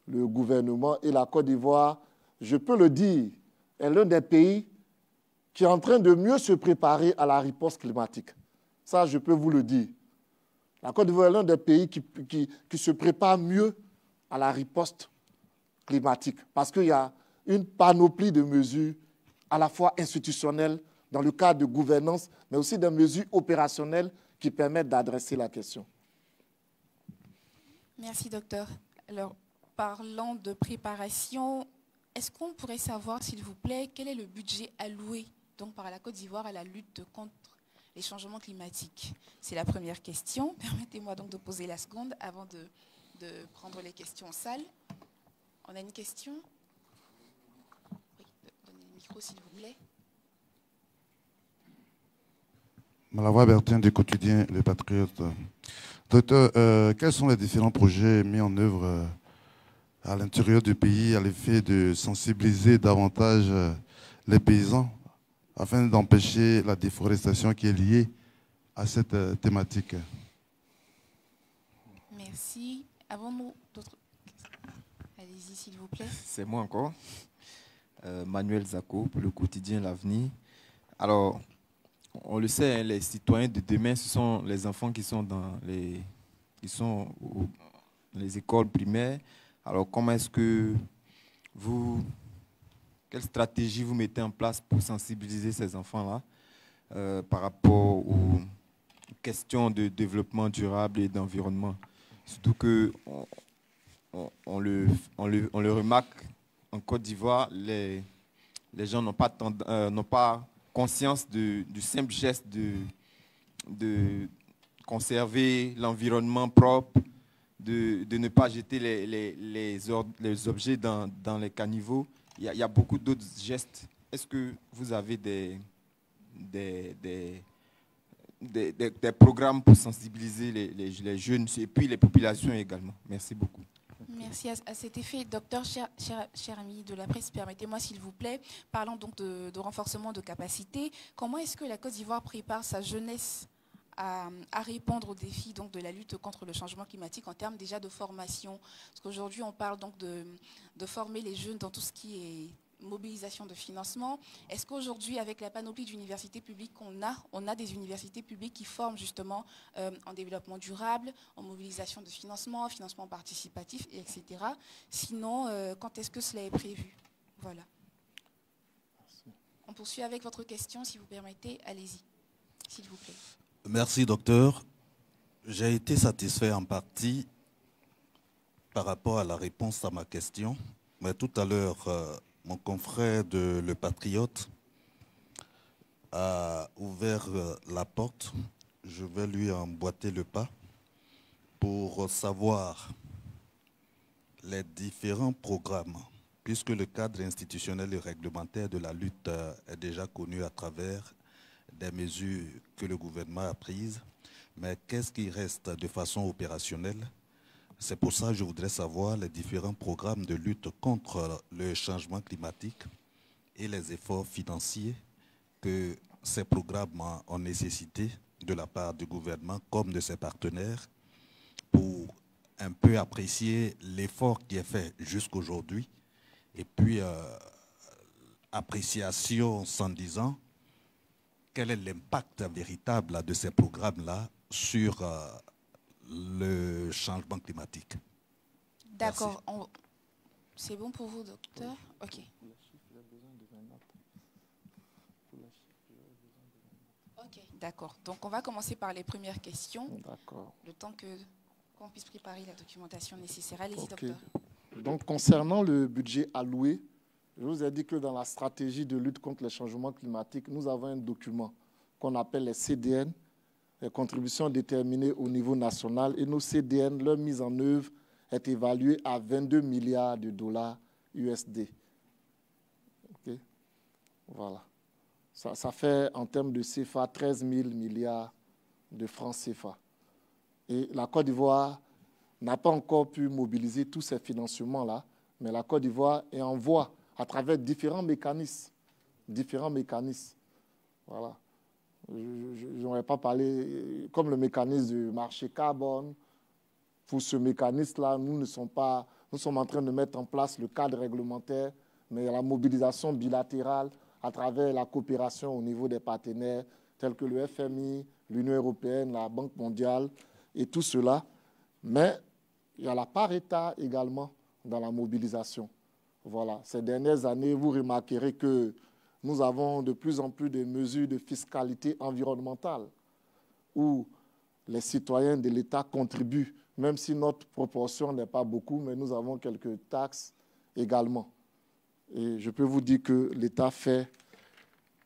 le gouvernement et la Côte d'Ivoire, je peux le dire, est l'un des pays qui est en train de mieux se préparer à la riposte climatique. Ça, je peux vous le dire. La Côte d'Ivoire est l'un des pays qui se prépare mieux à la riposte climatique parce qu'il y a une panoplie de mesures à la fois institutionnelles dans le cadre de gouvernance, mais aussi des mesures opérationnelles qui permettent d'adresser la question. Merci, docteur. Alors, parlant de préparation, est-ce qu'on pourrait savoir, s'il vous plaît, quel est le budget alloué donc, par la Côte d'Ivoire à la lutte contre les changements climatiques? C'est la première question. Permettez-moi donc de poser la seconde avant de prendre les questions en salle. On a une question? Oui, donnez le micro, s'il vous plaît. Malawa Bertin du quotidien Le Patriote. Docteur, quels sont les différents projets mis en œuvre à l'intérieur du pays à l'effet de sensibiliser davantage les paysans afin d'empêcher la déforestation qui est liée à cette thématique? Merci. Avons-nous d'autres questions? Allez-y, s'il vous plaît. C'est moi encore. Manuel Zako pour le quotidien L'Avenir. Alors, on le sait, hein, les citoyens de demain, ce sont les enfants qui sont dans les écoles primaires. Alors, comment est-ce que vous Quelle stratégie vous mettez en place pour sensibiliser ces enfants-là par rapport aux questions de développement durable et d'environnement? Surtout qu'on le remarque, en Côte d'Ivoire, les gens n'ont pas conscience du simple geste de conserver l'environnement propre, de ne pas jeter les objets dans les caniveaux. Il y a beaucoup d'autres gestes. Est-ce que vous avez des programmes pour sensibiliser les jeunes et puis les populations également? Merci beaucoup. Merci. À cet effet, docteur, cher ami de la presse, permettez-moi s'il vous plaît, parlant donc de renforcement de capacité, comment est-ce que la Côte d'Ivoire prépare sa jeunesse à répondre aux défis donc, de la lutte contre le changement climatique en termes déjà de formation? Parce qu'aujourd'hui, on parle donc de former les jeunes dans tout ce qui est mobilisation de financement. Est-ce qu'aujourd'hui, avec la panoplie d'universités publiques qu'on a, on a des universités publiques qui forment justement en développement durable, en mobilisation de financement participatif, etc. Sinon, quand est-ce que cela est prévu? Voilà. On poursuit avec votre question, si vous permettez. Allez-y, s'il vous plaît. Merci, docteur. J'ai été satisfait en partie par rapport à la réponse à ma question. Mais tout à l'heure, mon confrère de Le Patriote a ouvert la porte. Je vais lui emboîter le pas pour savoir les différents programmes, puisque le cadre institutionnel et réglementaire de la lutte est déjà connu à travers des mesures que le gouvernement a prises. Mais qu'est-ce qui reste de façon opérationnelle? C'est pour ça que je voudrais savoir les différents programmes de lutte contre le changement climatique et les efforts financiers que ces programmes ont nécessité de la part du gouvernement comme de ses partenaires pour un peu apprécier l'effort qui est fait jusqu'aujourd'hui et puis appréciation en disant quel est l'impact véritable de ces programmes-là sur le changement climatique. D'accord. C'est bon pour vous, docteur? Ok. Ok, d'accord. Donc, on va commencer par les premières questions. D'accord. Le temps qu'on puisse préparer la documentation nécessaire. Allez-y, docteur. Donc, concernant le budget alloué, je vous ai dit que dans la stratégie de lutte contre les changements climatiques, nous avons un document qu'on appelle les CDN, les contributions déterminées au niveau national. Et nos CDN, leur mise en œuvre est évaluée à 22 milliards de dollars USD. Okay. Voilà. Ça fait, en termes de CFA, 13 000 milliards de francs CFA. Et la Côte d'Ivoire n'a pas encore pu mobiliser tous ces financements-là, mais la Côte d'Ivoire est en voie à travers différents mécanismes. Voilà. Je n'aurais pas parlé, comme le mécanisme du marché carbone. Pour ce mécanisme-là, nous sommes en train de mettre en place le cadre réglementaire, mais la mobilisation bilatérale à travers la coopération au niveau des partenaires tels que le FMI, l'Union européenne, la Banque mondiale et tout cela. Mais il y a la part État également dans la mobilisation. Voilà. Ces dernières années, vous remarquerez que nous avons de plus en plus de mesures de fiscalité environnementale où les citoyens de l'État contribuent, même si notre proportion n'est pas beaucoup, mais nous avons quelques taxes également. Et je peux vous dire que l'État fait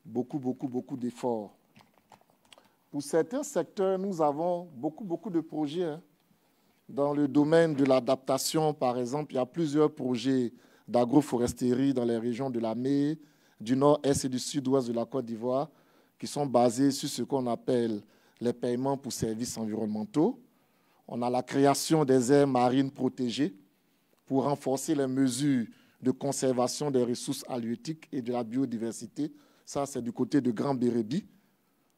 beaucoup d'efforts. Pour certains secteurs, nous avons beaucoup de projets. Hein. Dans le domaine de l'adaptation, par exemple, il y a plusieurs projets d'agroforesterie dans les régions de la Mée, du nord-est et du sud-ouest de la Côte d'Ivoire, qui sont basés sur ce qu'on appelle les paiements pour services environnementaux. On a la création des aires marines protégées pour renforcer les mesures de conservation des ressources halieutiques et de la biodiversité. Ça, c'est du côté de Grand Bérébi.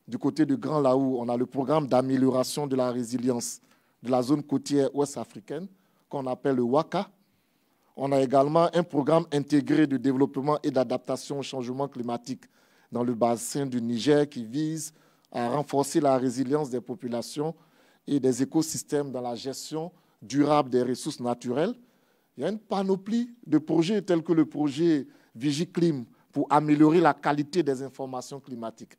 Du côté de Grand Laou, on a le programme d'amélioration de la résilience de la zone côtière ouest-africaine, qu'on appelle le WACA. On a également un programme intégré de développement et d'adaptation au changement climatique dans le bassin du Niger qui vise à renforcer la résilience des populations et des écosystèmes dans la gestion durable des ressources naturelles. Il y a une panoplie de projets tels que le projet Vigiclim pour améliorer la qualité des informations climatiques.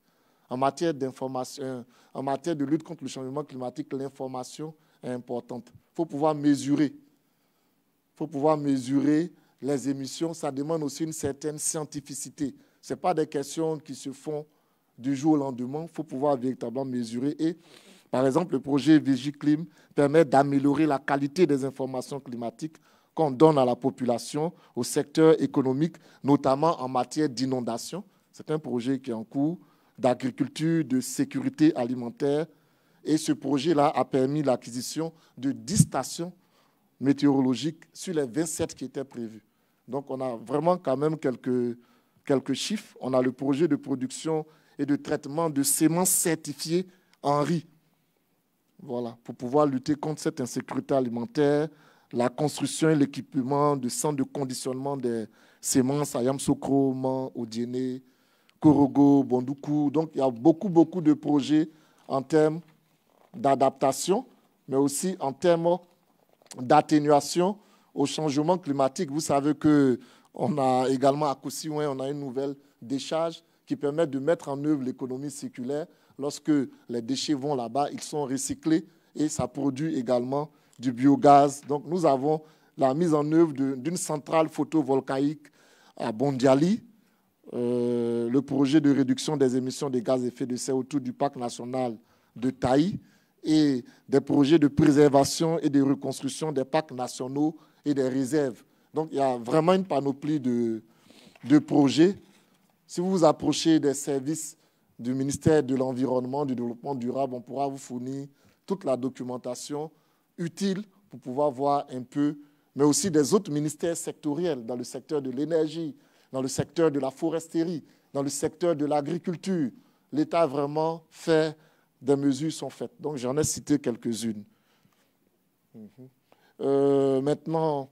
En matière de lutte contre le changement climatique, l'information est importante. Il faut pouvoir mesurer. Il faut pouvoir mesurer les émissions. Ça demande aussi une certaine scientificité. Ce n'est pas des questions qui se font du jour au lendemain. Il faut pouvoir véritablement mesurer. Et, par exemple, le projet Vigiclim permet d'améliorer la qualité des informations climatiques qu'on donne à la population, au secteur économique, notamment en matière d'inondation. C'est un projet qui est en cours, d'agriculture, de sécurité alimentaire. Et ce projet-là a permis l'acquisition de 10 stations météorologiques sur les 27 qui étaient prévues. Donc, on a vraiment quand même quelques chiffres. On a le projet de production et de traitement de semences certifiées en riz. Voilà, pour pouvoir lutter contre cette insécurité alimentaire, la construction et l'équipement de centres de conditionnement des semences à Yamsokro, Man, Odiene, Korogo, Bondoukou. Donc, il y a beaucoup de projets en termes d'adaptation, mais aussi en termes d'atténuation au changement climatique. Vous savez qu'on a également à Koussiouin, on a une nouvelle décharge qui permet de mettre en œuvre l'économie circulaire. Lorsque les déchets vont là-bas, ils sont recyclés et ça produit également du biogaz. Donc, nous avons la mise en œuvre d'une centrale photovoltaïque à Bondiali, le projet de réduction des émissions de gaz à effet de serre autour du parc national de Taï et des projets de préservation et de reconstruction des parcs nationaux et des réserves. Donc, il y a vraiment une panoplie de projets. Si vous vous approchez des services du ministère de l'Environnement, du Développement durable, on pourra vous fournir toute la documentation utile pour pouvoir voir un peu, mais aussi des autres ministères sectoriels dans le secteur de l'énergie, dans le secteur de la foresterie, dans le secteur de l'agriculture. L'État a vraiment fait, des mesures sont faites. Donc, j'en ai cité quelques-unes. Maintenant,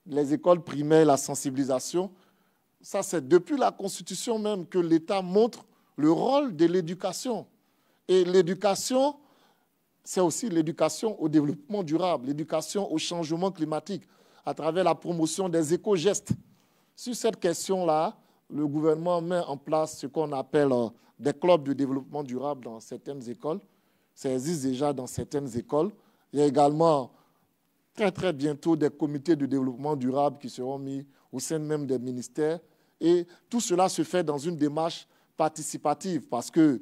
les écoles primaires, la sensibilisation, ça c'est depuis la Constitution même que l'État montre le rôle de l'éducation. Et l'éducation, c'est aussi l'éducation au développement durable, l'éducation au changement climatique, à travers la promotion des éco-gestes. Sur cette question-là, le gouvernement met en place ce qu'on appelle des clubs de développement durable dans certaines écoles. Ça existe déjà dans certaines écoles. Il y a également très bientôt des comités de développement durable qui seront mis au sein même des ministères. Et tout cela se fait dans une démarche participative parce que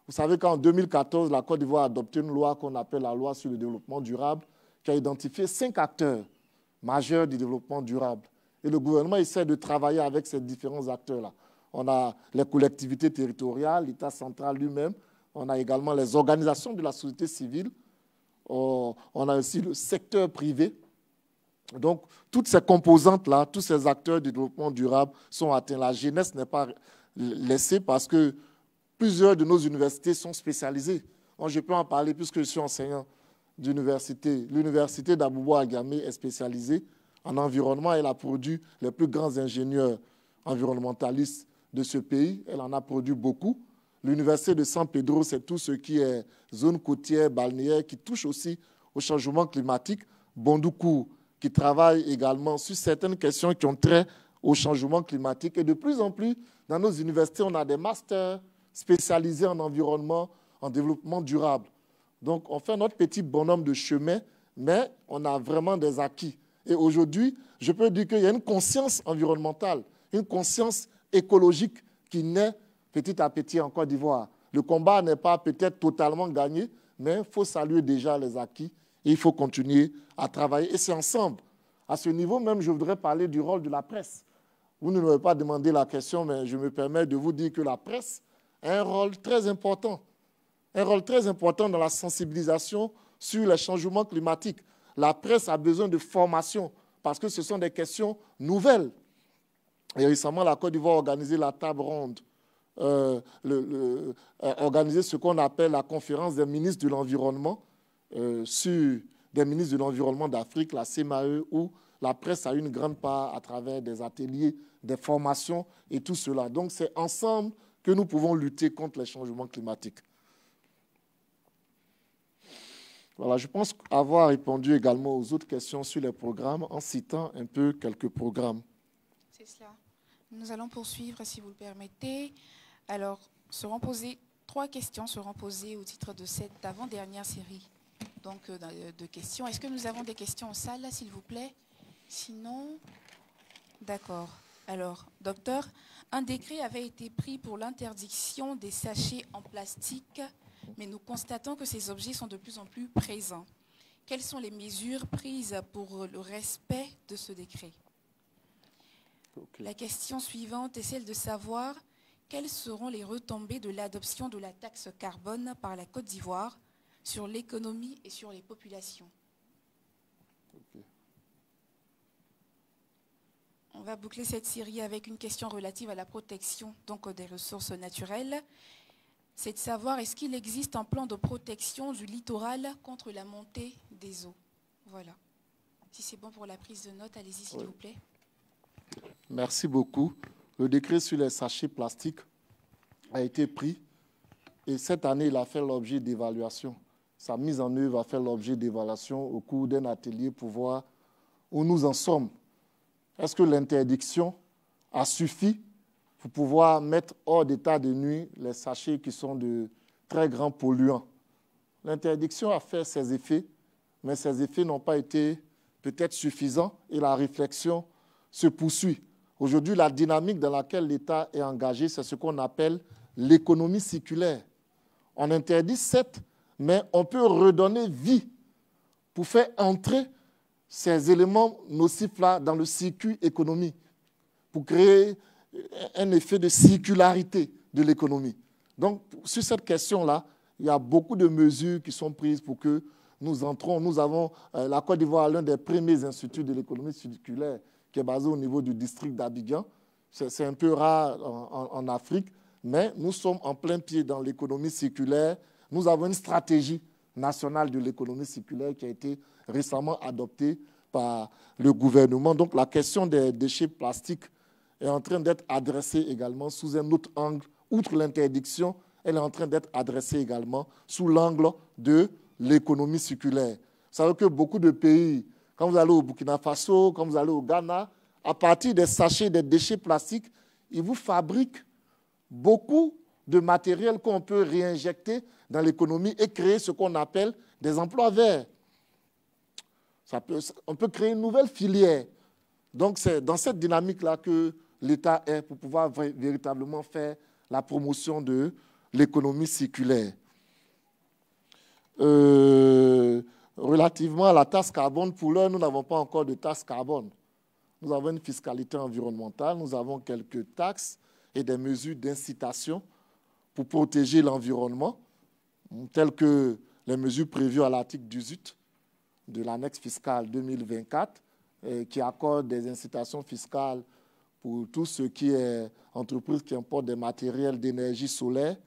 vous savez qu'en 2014, la Côte d'Ivoire a adopté une loi qu'on appelle la loi sur le développement durable qui a identifié 5 acteurs majeurs du développement durable. Et le gouvernement essaie de travailler avec ces différents acteurs-là. On a les collectivités territoriales, l'État central lui-même, on a également les organisations de la société civile, on a aussi le secteur privé. Donc, toutes ces composantes-là, tous ces acteurs du développement durable sont atteints. La jeunesse n'est pas laissée parce que plusieurs de nos universités sont spécialisées. Je peux en parler puisque je suis enseignant d'université. L'université d'Aboubo-Agamé est spécialisée en environnement. Elle a produit les plus grands ingénieurs environnementalistes de ce pays. Elle en a produit beaucoup. L'université de San Pedro, c'est tout ce qui est zone côtière, balnéaire, qui touche aussi au changement climatique. Bondoukou, qui travaille également sur certaines questions qui ont trait au changement climatique. Et de plus en plus, dans nos universités, on a des masters spécialisés en environnement, en développement durable. Donc, on fait notre petit bonhomme de chemin, mais on a vraiment des acquis. Et aujourd'hui, je peux dire qu'il y a une conscience environnementale, une conscience écologique qui naît petit à petit en Côte d'Ivoire. Le combat n'est pas peut-être totalement gagné, mais il faut saluer déjà les acquis et il faut continuer à travailler. Et c'est ensemble. À ce niveau même, je voudrais parler du rôle de la presse. Vous ne m'avez pas demandé la question, mais je me permets de vous dire que la presse a un rôle très important. Un rôle très important dans la sensibilisation sur les changements climatiques. La presse a besoin de formation parce que ce sont des questions nouvelles. Et récemment, la Côte d'Ivoire a organisé la table ronde, organisé ce qu'on appelle la conférence des ministres de l'environnement sur des ministres de l'environnement d'Afrique, la CMAE, où la presse a une grande part à travers des ateliers, des formations et tout cela. Donc, c'est ensemble que nous pouvons lutter contre les changements climatiques. Voilà, je pense avoir répondu également aux autres questions sur les programmes en citant un peu quelques programmes. C'est cela. Nous allons poursuivre, si vous le permettez. Alors, trois questions seront posées au titre de cette avant-dernière série de questions. Est-ce que nous avons des questions en salle, s'il vous plaît? Sinon, d'accord. Alors, docteur, un décret avait été pris pour l'interdiction des sachets en plastique, mais nous constatons que ces objets sont de plus en plus présents. Quelles sont les mesures prises pour le respect de ce décret? La question suivante est celle de savoir quelles seront les retombées de l'adoption de la taxe carbone par la Côte d'Ivoire sur l'économie et sur les populations. On va boucler cette série avec une question relative à la protection des ressources naturelles. C'est de savoir est-ce qu'il existe un plan de protection du littoral contre la montée des eaux. Voilà. Si c'est bon pour la prise de notes, allez-y s'il vous plaît. Merci beaucoup. Le décret sur les sachets plastiques a été pris et cette année, il a fait l'objet d'évaluation. Sa mise en œuvre a fait l'objet d'évaluation au cours d'un atelier pour voir où nous en sommes. Est-ce que l'interdiction a suffi pour pouvoir mettre hors d'état de nuire les sachets qui sont de très grands polluants? L'interdiction a fait ses effets, mais ces effets n'ont pas été peut-être suffisants et la réflexion se poursuit. Aujourd'hui, la dynamique dans laquelle l'État est engagé, c'est ce qu'on appelle l'économie circulaire. On interdit, certes, mais on peut redonner vie pour faire entrer ces éléments nocifs-là dans le circuit économique, pour créer un effet de circularité de l'économie. Donc, sur cette question-là, il y a beaucoup de mesures qui sont prises pour que nous entrons. Nous avons la Côte d'Ivoire, l'un des premiers instituts de l'économie circulaire, qui est basé au niveau du district d'Abidjan. C'est un peu rare en Afrique, mais nous sommes en plein pied dans l'économie circulaire. Nous avons une stratégie nationale de l'économie circulaire qui a été récemment adoptée par le gouvernement. Donc la question des déchets plastiques est en train d'être adressée également sous un autre angle. Outre l'interdiction, elle est en train d'être adressée également sous l'angle de l'économie circulaire. Vous savez que beaucoup de pays, quand vous allez au Burkina Faso, quand vous allez au Ghana, à partir des sachets, des déchets plastiques, ils vous fabriquent beaucoup de matériel qu'on peut réinjecter dans l'économie et créer ce qu'on appelle des emplois verts. On peut créer une nouvelle filière. Donc c'est dans cette dynamique-là que l'État est pour pouvoir véritablement faire la promotion de l'économie circulaire. Relativement à la taxe carbone, pour l'heure, nous n'avons pas encore de taxe carbone. Nous avons une fiscalité environnementale, nous avons quelques taxes et des mesures d'incitation pour protéger l'environnement, telles que les mesures prévues à l'article 18 de l'annexe fiscale 2024, qui accorde des incitations fiscales pour tout ce qui est entreprise qui importe des matériels d'énergie solaire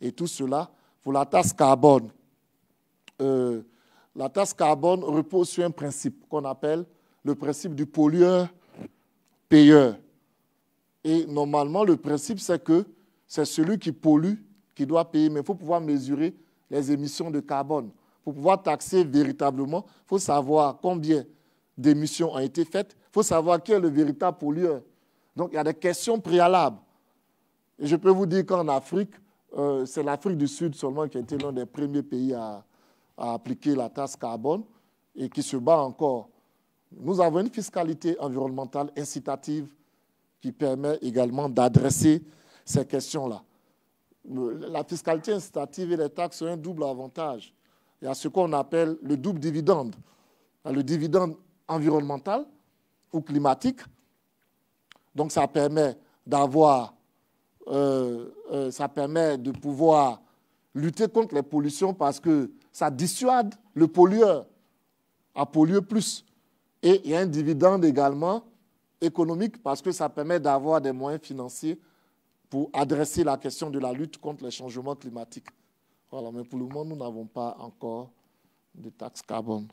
et tout cela. Pour la taxe carbone, la taxe carbone repose sur un principe qu'on appelle le principe du pollueur-payeur. Et normalement, le principe, c'est que c'est celui qui pollue qui doit payer, mais il faut pouvoir mesurer les émissions de carbone. Pour pouvoir taxer véritablement, il faut savoir combien d'émissions ont été faites, il faut savoir qui est le véritable pollueur. Donc, il y a des questions préalables. Et je peux vous dire qu'en Afrique, c'est l'Afrique du Sud seulement qui a été l'un des premiers pays à appliquer la taxe carbone et qui se bat encore. Nous avons une fiscalité environnementale incitative qui permet également d'adresser ces questions-là. La fiscalité incitative et les taxes ont un double avantage. Il y a ce qu'on appelle le double dividende. Le dividende environnemental ou climatique. Donc ça permet ça permet de pouvoir lutter contre les pollutions parce que ça dissuade le pollueur à polluer plus. Et il y a un dividende également économique parce que ça permet d'avoir des moyens financiers pour adresser la question de la lutte contre les changements climatiques. Voilà, mais pour le moment, nous n'avons pas encore de taxe carbone.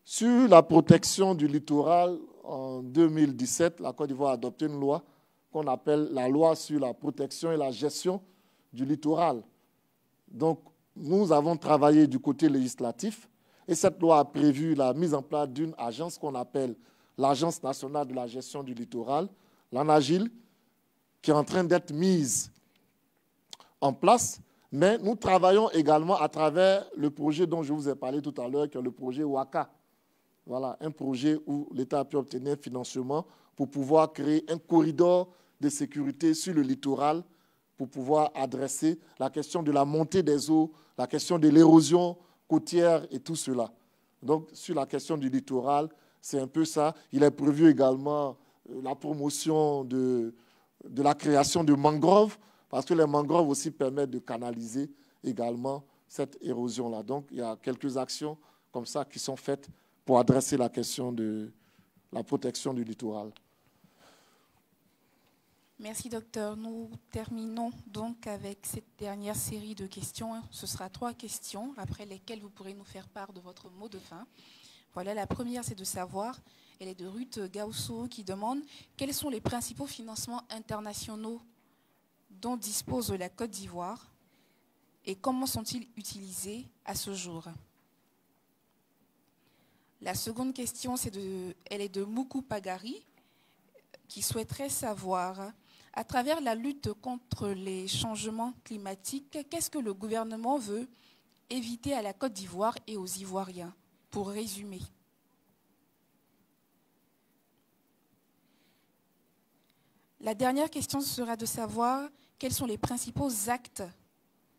Sur la protection du littoral, en 2017, la Côte d'Ivoire a adopté une loi qu'on appelle la loi sur la protection et la gestion du littoral. Donc, nous avons travaillé du côté législatif et cette loi a prévu la mise en place d'une agence qu'on appelle l'Agence nationale de la gestion du littoral. l'ANAGIL, qui est en train d'être mise en place. Mais nous travaillons également à travers le projet dont je vous ai parlé tout à l'heure, qui est le projet WACA. Voilà, un projet où l'État a pu obtenir un financement pour pouvoir créer un corridor de sécurité sur le littoral pour pouvoir adresser la question de la montée des eaux, la question de l'érosion côtière et tout cela. Donc, sur la question du littoral, c'est un peu ça. Il est prévu également la promotion de la création de mangroves, parce que les mangroves aussi permettent de canaliser également cette érosion-là. Donc, il y a quelques actions comme ça qui sont faites pour adresser la question de la protection du littoral. Merci, docteur. Nous terminons donc avec cette dernière série de questions. Ce sera 3 questions, après lesquelles vous pourrez nous faire part de votre mot de fin. Voilà, la première, c'est de savoir, elle est de Ruth Gausso qui demande quels sont les principaux financements internationaux dont dispose la Côte d'Ivoire et comment sont-ils utilisés à ce jour? La seconde question, elle est de Moukou Pagari qui souhaiterait savoir, à travers la lutte contre les changements climatiques, qu'est-ce que le gouvernement veut éviter à la Côte d'Ivoire et aux Ivoiriens? Pour résumer. La dernière question sera de savoir quels sont les principaux actes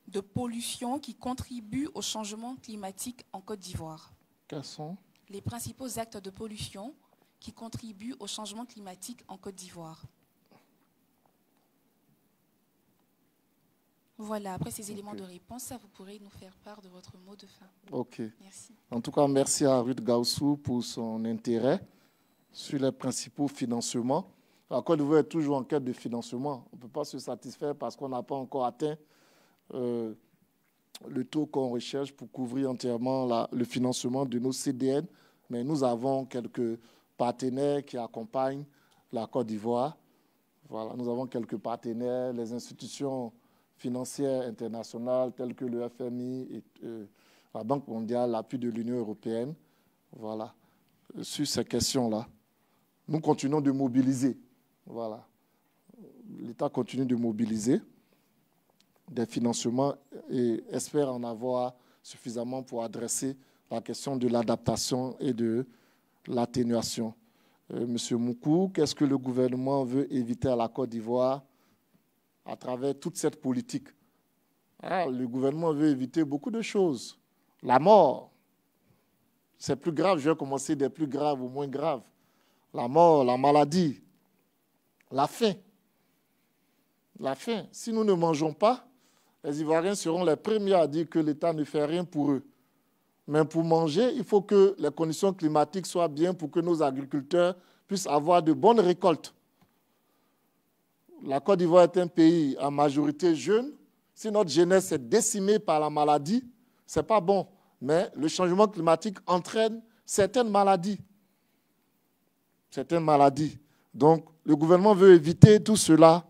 de pollution qui contribuent au changement climatique en Côte d'Ivoire. Quels sont les principaux actes de pollution qui contribuent au changement climatique en Côte d'Ivoire? Voilà, après ces éléments de réponse, vous pourrez nous faire part de votre mot de fin. Ok. Merci. En tout cas, merci à Ruth Gaussou pour son intérêt sur les principaux financements. La Côte d'Ivoire est toujours en quête de financement. On ne peut pas se satisfaire parce qu'on n'a pas encore atteint le taux qu'on recherche pour couvrir entièrement le financement de nos CDN. Mais nous avons quelques partenaires qui accompagnent la Côte d'Ivoire. Voilà, nous avons quelques partenaires, les institutions financières internationales telles que le FMI et la Banque mondiale, l'appui de l'Union européenne. Voilà, sur ces questions-là. Nous continuons de mobiliser. Voilà. L'État continue de mobiliser des financements et espère en avoir suffisamment pour adresser la question de l'adaptation et de l'atténuation. Monsieur Moukou, qu'est-ce que le gouvernement veut éviter à la Côte d'Ivoire à travers toute cette politique? Le gouvernement veut éviter beaucoup de choses. La mort, c'est plus grave. Je vais commencer des plus graves ou moins graves. La mort, la maladie, la faim. La faim. Si nous ne mangeons pas, les Ivoiriens seront les premiers à dire que l'État ne fait rien pour eux. Mais pour manger, il faut que les conditions climatiques soient bien pour que nos agriculteurs puissent avoir de bonnes récoltes. La Côte d'Ivoire est un pays en majorité jeune. Si notre jeunesse est décimée par la maladie, ce n'est pas bon. Mais le changement climatique entraîne certaines maladies. Certaines maladies. Donc, le gouvernement veut éviter tout cela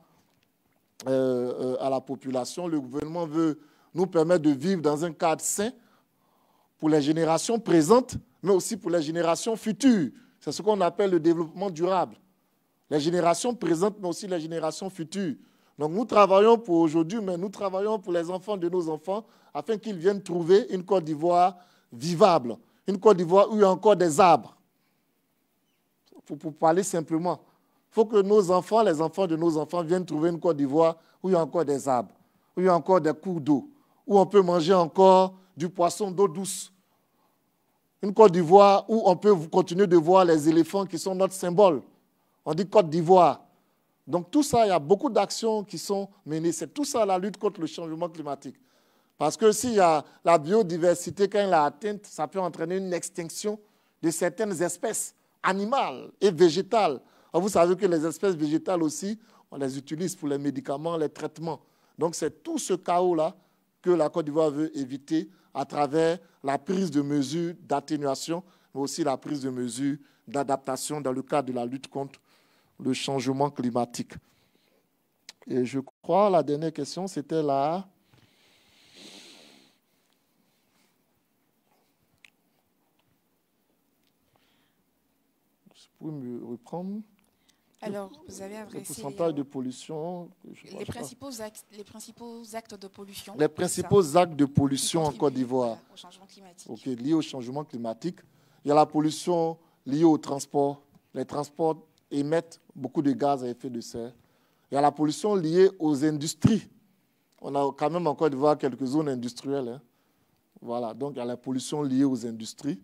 à la population. Le gouvernement veut nous permettre de vivre dans un cadre sain pour les générations présentes, mais aussi pour les générations futures. C'est ce qu'on appelle le développement durable. Les générations présentes, mais aussi les générations futures. Donc nous travaillons pour aujourd'hui, mais nous travaillons pour les enfants de nos enfants, afin qu'ils viennent trouver une Côte d'Ivoire vivable, une Côte d'Ivoire où il y a encore des arbres. Pour parler simplement, il faut que nos enfants, les enfants de nos enfants, viennent trouver une Côte d'Ivoire où il y a encore des arbres, où il y a encore des cours d'eau, où on peut manger encore du poisson d'eau douce. Une Côte d'Ivoire où on peut continuer de voir les éléphants qui sont notre symbole. On dit Côte d'Ivoire. Donc tout ça, il y a beaucoup d'actions qui sont menées. C'est tout ça la lutte contre le changement climatique. Parce que s'il y a la biodiversité, quand elle est atteinte, ça peut entraîner une extinction de certaines espèces animales et végétales. Alors vous savez que les espèces végétales aussi, on les utilise pour les médicaments, les traitements. Donc c'est tout ce chaos-là que la Côte d'Ivoire veut éviter à travers la prise de mesures d'atténuation, mais aussi la prise de mesures d'adaptation dans le cadre de la lutte contre le changement climatique. Et je crois la dernière question, c'était là. Vous pouvez me reprendre? Alors, vous avez adressé le pourcentage de pollution. Les principaux actes de pollution. Les principaux actes de pollution en Côte d'Ivoire. Voilà, au changement climatique. Ok, liés au changement climatique. Il y a la pollution liée au transport. Les transports émettent beaucoup de gaz à effet de serre. Il y a la pollution liée aux industries. On a quand même en Côte d'Ivoire quelques zones industrielles. Hein. Voilà, donc il y a la pollution liée aux industries,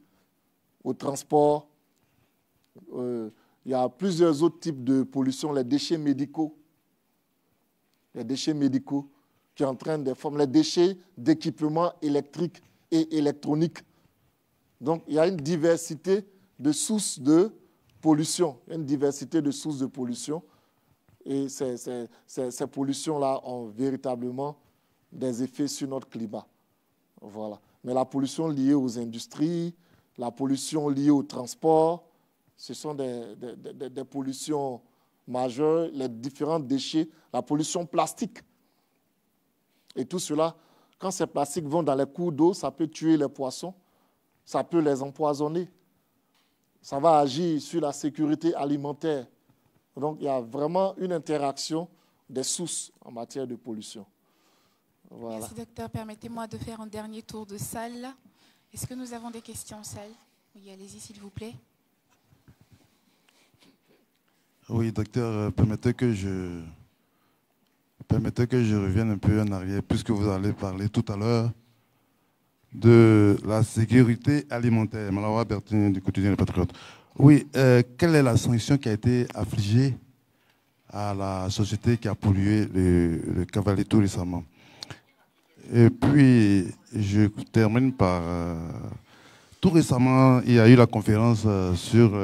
au transport. Il y a plusieurs autres types de pollution, les déchets médicaux. Les déchets médicaux qui entraînent des formes, les déchets d'équipements électriques et électroniques. Donc, il y a une diversité de sources de pollution. Une diversité de sources de pollution. Et ces pollutions-là ont véritablement des effets sur notre climat. Voilà. Mais la pollution liée aux industries, la pollution liée au transport, ce sont des pollutions majeures, les différents déchets, la pollution plastique. Et tout cela, quand ces plastiques vont dans les cours d'eau, ça peut tuer les poissons, ça peut les empoisonner. Ça va agir sur la sécurité alimentaire. Donc, il y a vraiment une interaction des sources en matière de pollution. Voilà. Merci, docteur. Permettez-moi de faire un dernier tour de salle. Est-ce que nous avons des questions en salle? Oui, allez-y, s'il vous plaît. Oui, docteur, permettez que je revienne un peu en arrière, puisque vous allez parler tout à l'heure de la sécurité alimentaire. Malawa Bertin du quotidien Les Patriotes. Oui, quelle est la sanction qui a été affligée à la société qui a pollué le Cavalier tout récemment? Et puis, je termine par... tout récemment, il y a eu la conférence sur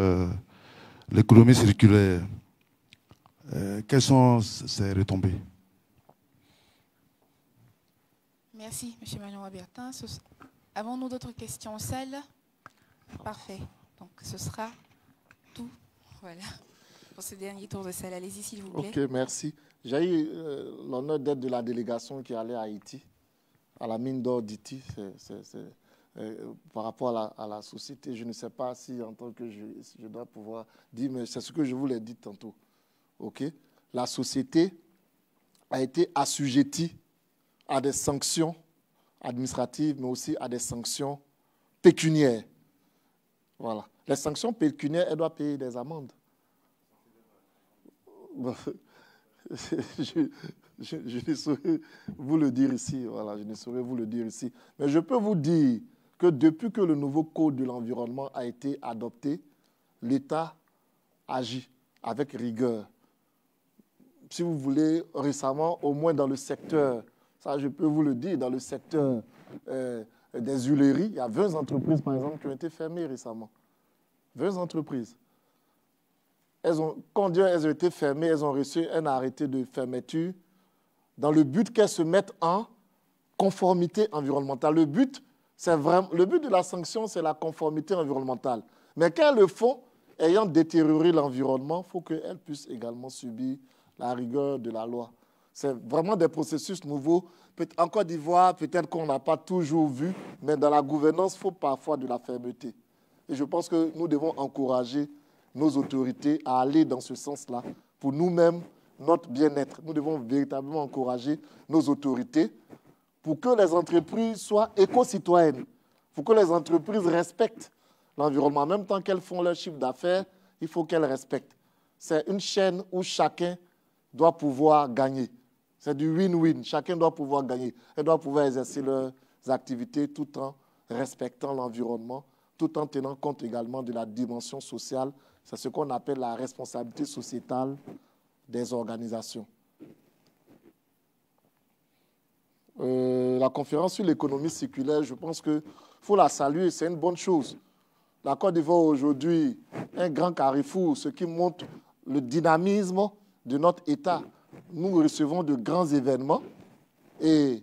l'économie circulaire. Quelles sont ses retombées? Merci, M. Malawa Bertin. Avons-nous d'autres questions en salle? Parfait. Donc, ce sera tout. Voilà. Pour ce dernier tour de salle. Allez-y, s'il vous plaît. Ok, merci. J'ai eu l'honneur d'être de la délégation qui allait à Haïti, à la mine d'or d'Haïti. Par rapport à la société, je ne sais pas si en tant que je dois pouvoir dire, mais c'est ce que je vous l'ai dit tantôt. Ok? La société a été assujettie à des sanctions administratives, mais aussi à des sanctions pécuniaires. Voilà. Les sanctions pécuniaires, elles doivent payer des amendes. Je ne saurais vous le dire ici. Voilà, je ne saurais vous le dire ici. Mais je peux vous dire que depuis que le nouveau code de l'environnement a été adopté, l'État agit avec rigueur. Si vous voulez, récemment, au moins dans le secteur, ça je peux vous le dire, dans le secteur des huileries, il y a 20 entreprises, par exemple, qui ont été fermées récemment. 20 entreprises. Quand elles ont été fermées, elles ont reçu un arrêté de fermeture dans le but qu'elles se mettent en conformité environnementale. Le but de la sanction, c'est la conformité environnementale. Mais quand elles le font, ayant détérioré l'environnement, il faut qu'elles puissent également subir la rigueur de la loi. C'est vraiment des processus nouveaux. En Côte d'Ivoire, peut-être qu'on n'a pas toujours vu, mais dans la gouvernance, il faut parfois de la fermeté. Et je pense que nous devons encourager nos autorités à aller dans ce sens-là pour nous-mêmes, notre bien-être. Nous devons véritablement encourager nos autorités pour que les entreprises soient éco-citoyennes, pour que les entreprises respectent l'environnement. En même temps qu'elles font leur chiffre d'affaires, il faut qu'elles respectent. C'est une chaîne où chacun doit pouvoir gagner. C'est du win-win. Chacun doit pouvoir gagner. Elles doivent pouvoir exercer leurs activités tout en respectant l'environnement, tout en tenant compte également de la dimension sociale. C'est ce qu'on appelle la responsabilité sociétale des organisations. La conférence sur l'économie circulaire, je pense qu'il faut la saluer, c'est une bonne chose. La Côte d'Ivoire aujourd'hui, un grand carrefour, ce qui montre le dynamisme de notre État. Nous recevons de grands événements et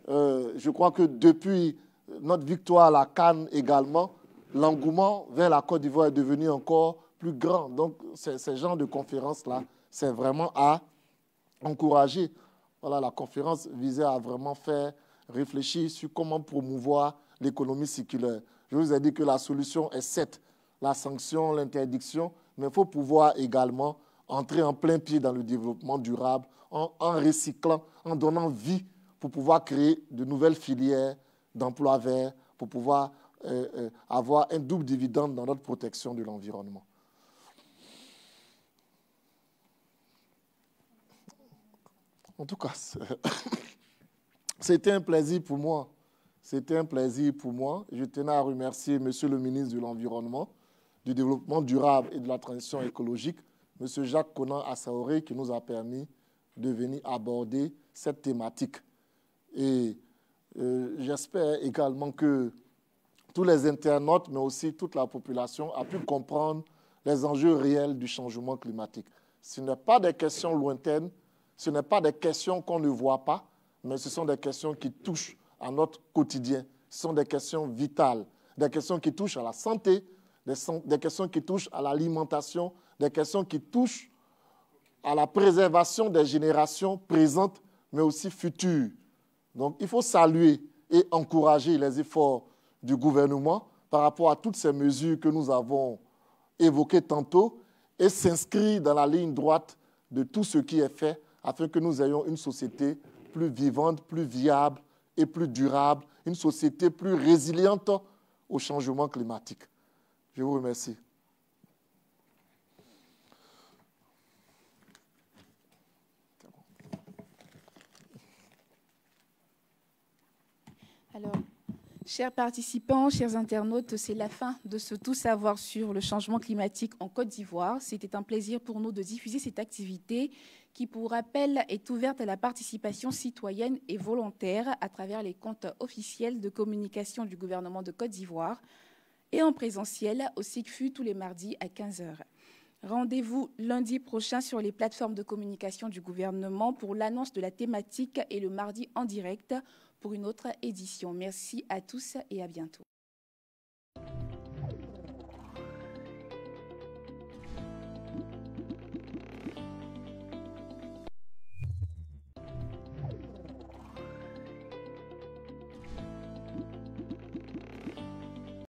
je crois que depuis notre victoire à la CAN également, l'engouement vers la Côte d'Ivoire est devenu encore plus grand. Donc, ces genres de conférences-là, c'est vraiment à encourager. Voilà, la conférence visait à vraiment faire réfléchir sur comment promouvoir l'économie circulaire. Je vous ai dit que la solution est 7, la sanction, l'interdiction, mais il faut pouvoir également entrer en plein pied dans le développement durable en recyclant, en donnant vie pour pouvoir créer de nouvelles filières d'emplois verts, pour pouvoir avoir un double dividende dans notre protection de l'environnement. En tout cas, c'était un plaisir pour moi. C'était un plaisir pour moi. Je tenais à remercier Monsieur le ministre de l'Environnement, du Développement durable et de la Transition écologique, Monsieur Jacques Konan Assaoré, qui nous a permis de venir aborder cette thématique. Et j'espère également que tous les internautes, mais aussi toute la population, a pu comprendre les enjeux réels du changement climatique. Ce n'est pas des questions lointaines, ce n'est pas des questions qu'on ne voit pas, mais ce sont des questions qui touchent à notre quotidien. Ce sont des questions vitales, des questions qui touchent à la santé, des questions qui touchent à l'alimentation, des questions qui touchent à la préservation des générations présentes, mais aussi futures. Donc, il faut saluer et encourager les efforts du gouvernement par rapport à toutes ces mesures que nous avons évoquées tantôt et s'inscrire dans la ligne droite de tout ce qui est fait afin que nous ayons une société plus vivante, plus viable et plus durable, une société plus résiliente au changement climatique. Je vous remercie. Alors, chers participants, chers internautes, c'est la fin de ce Tout savoir sur le changement climatique en Côte d'Ivoire. C'était un plaisir pour nous de diffuser cette activité qui, pour rappel, est ouverte à la participation citoyenne et volontaire à travers les comptes officiels de communication du gouvernement de Côte d'Ivoire et en présentiel au SICFU tous les mardis à 15 h. Rendez-vous lundi prochain sur les plateformes de communication du gouvernement pour l'annonce de la thématique et le mardi en direct pour une autre édition. Merci à tous et à bientôt.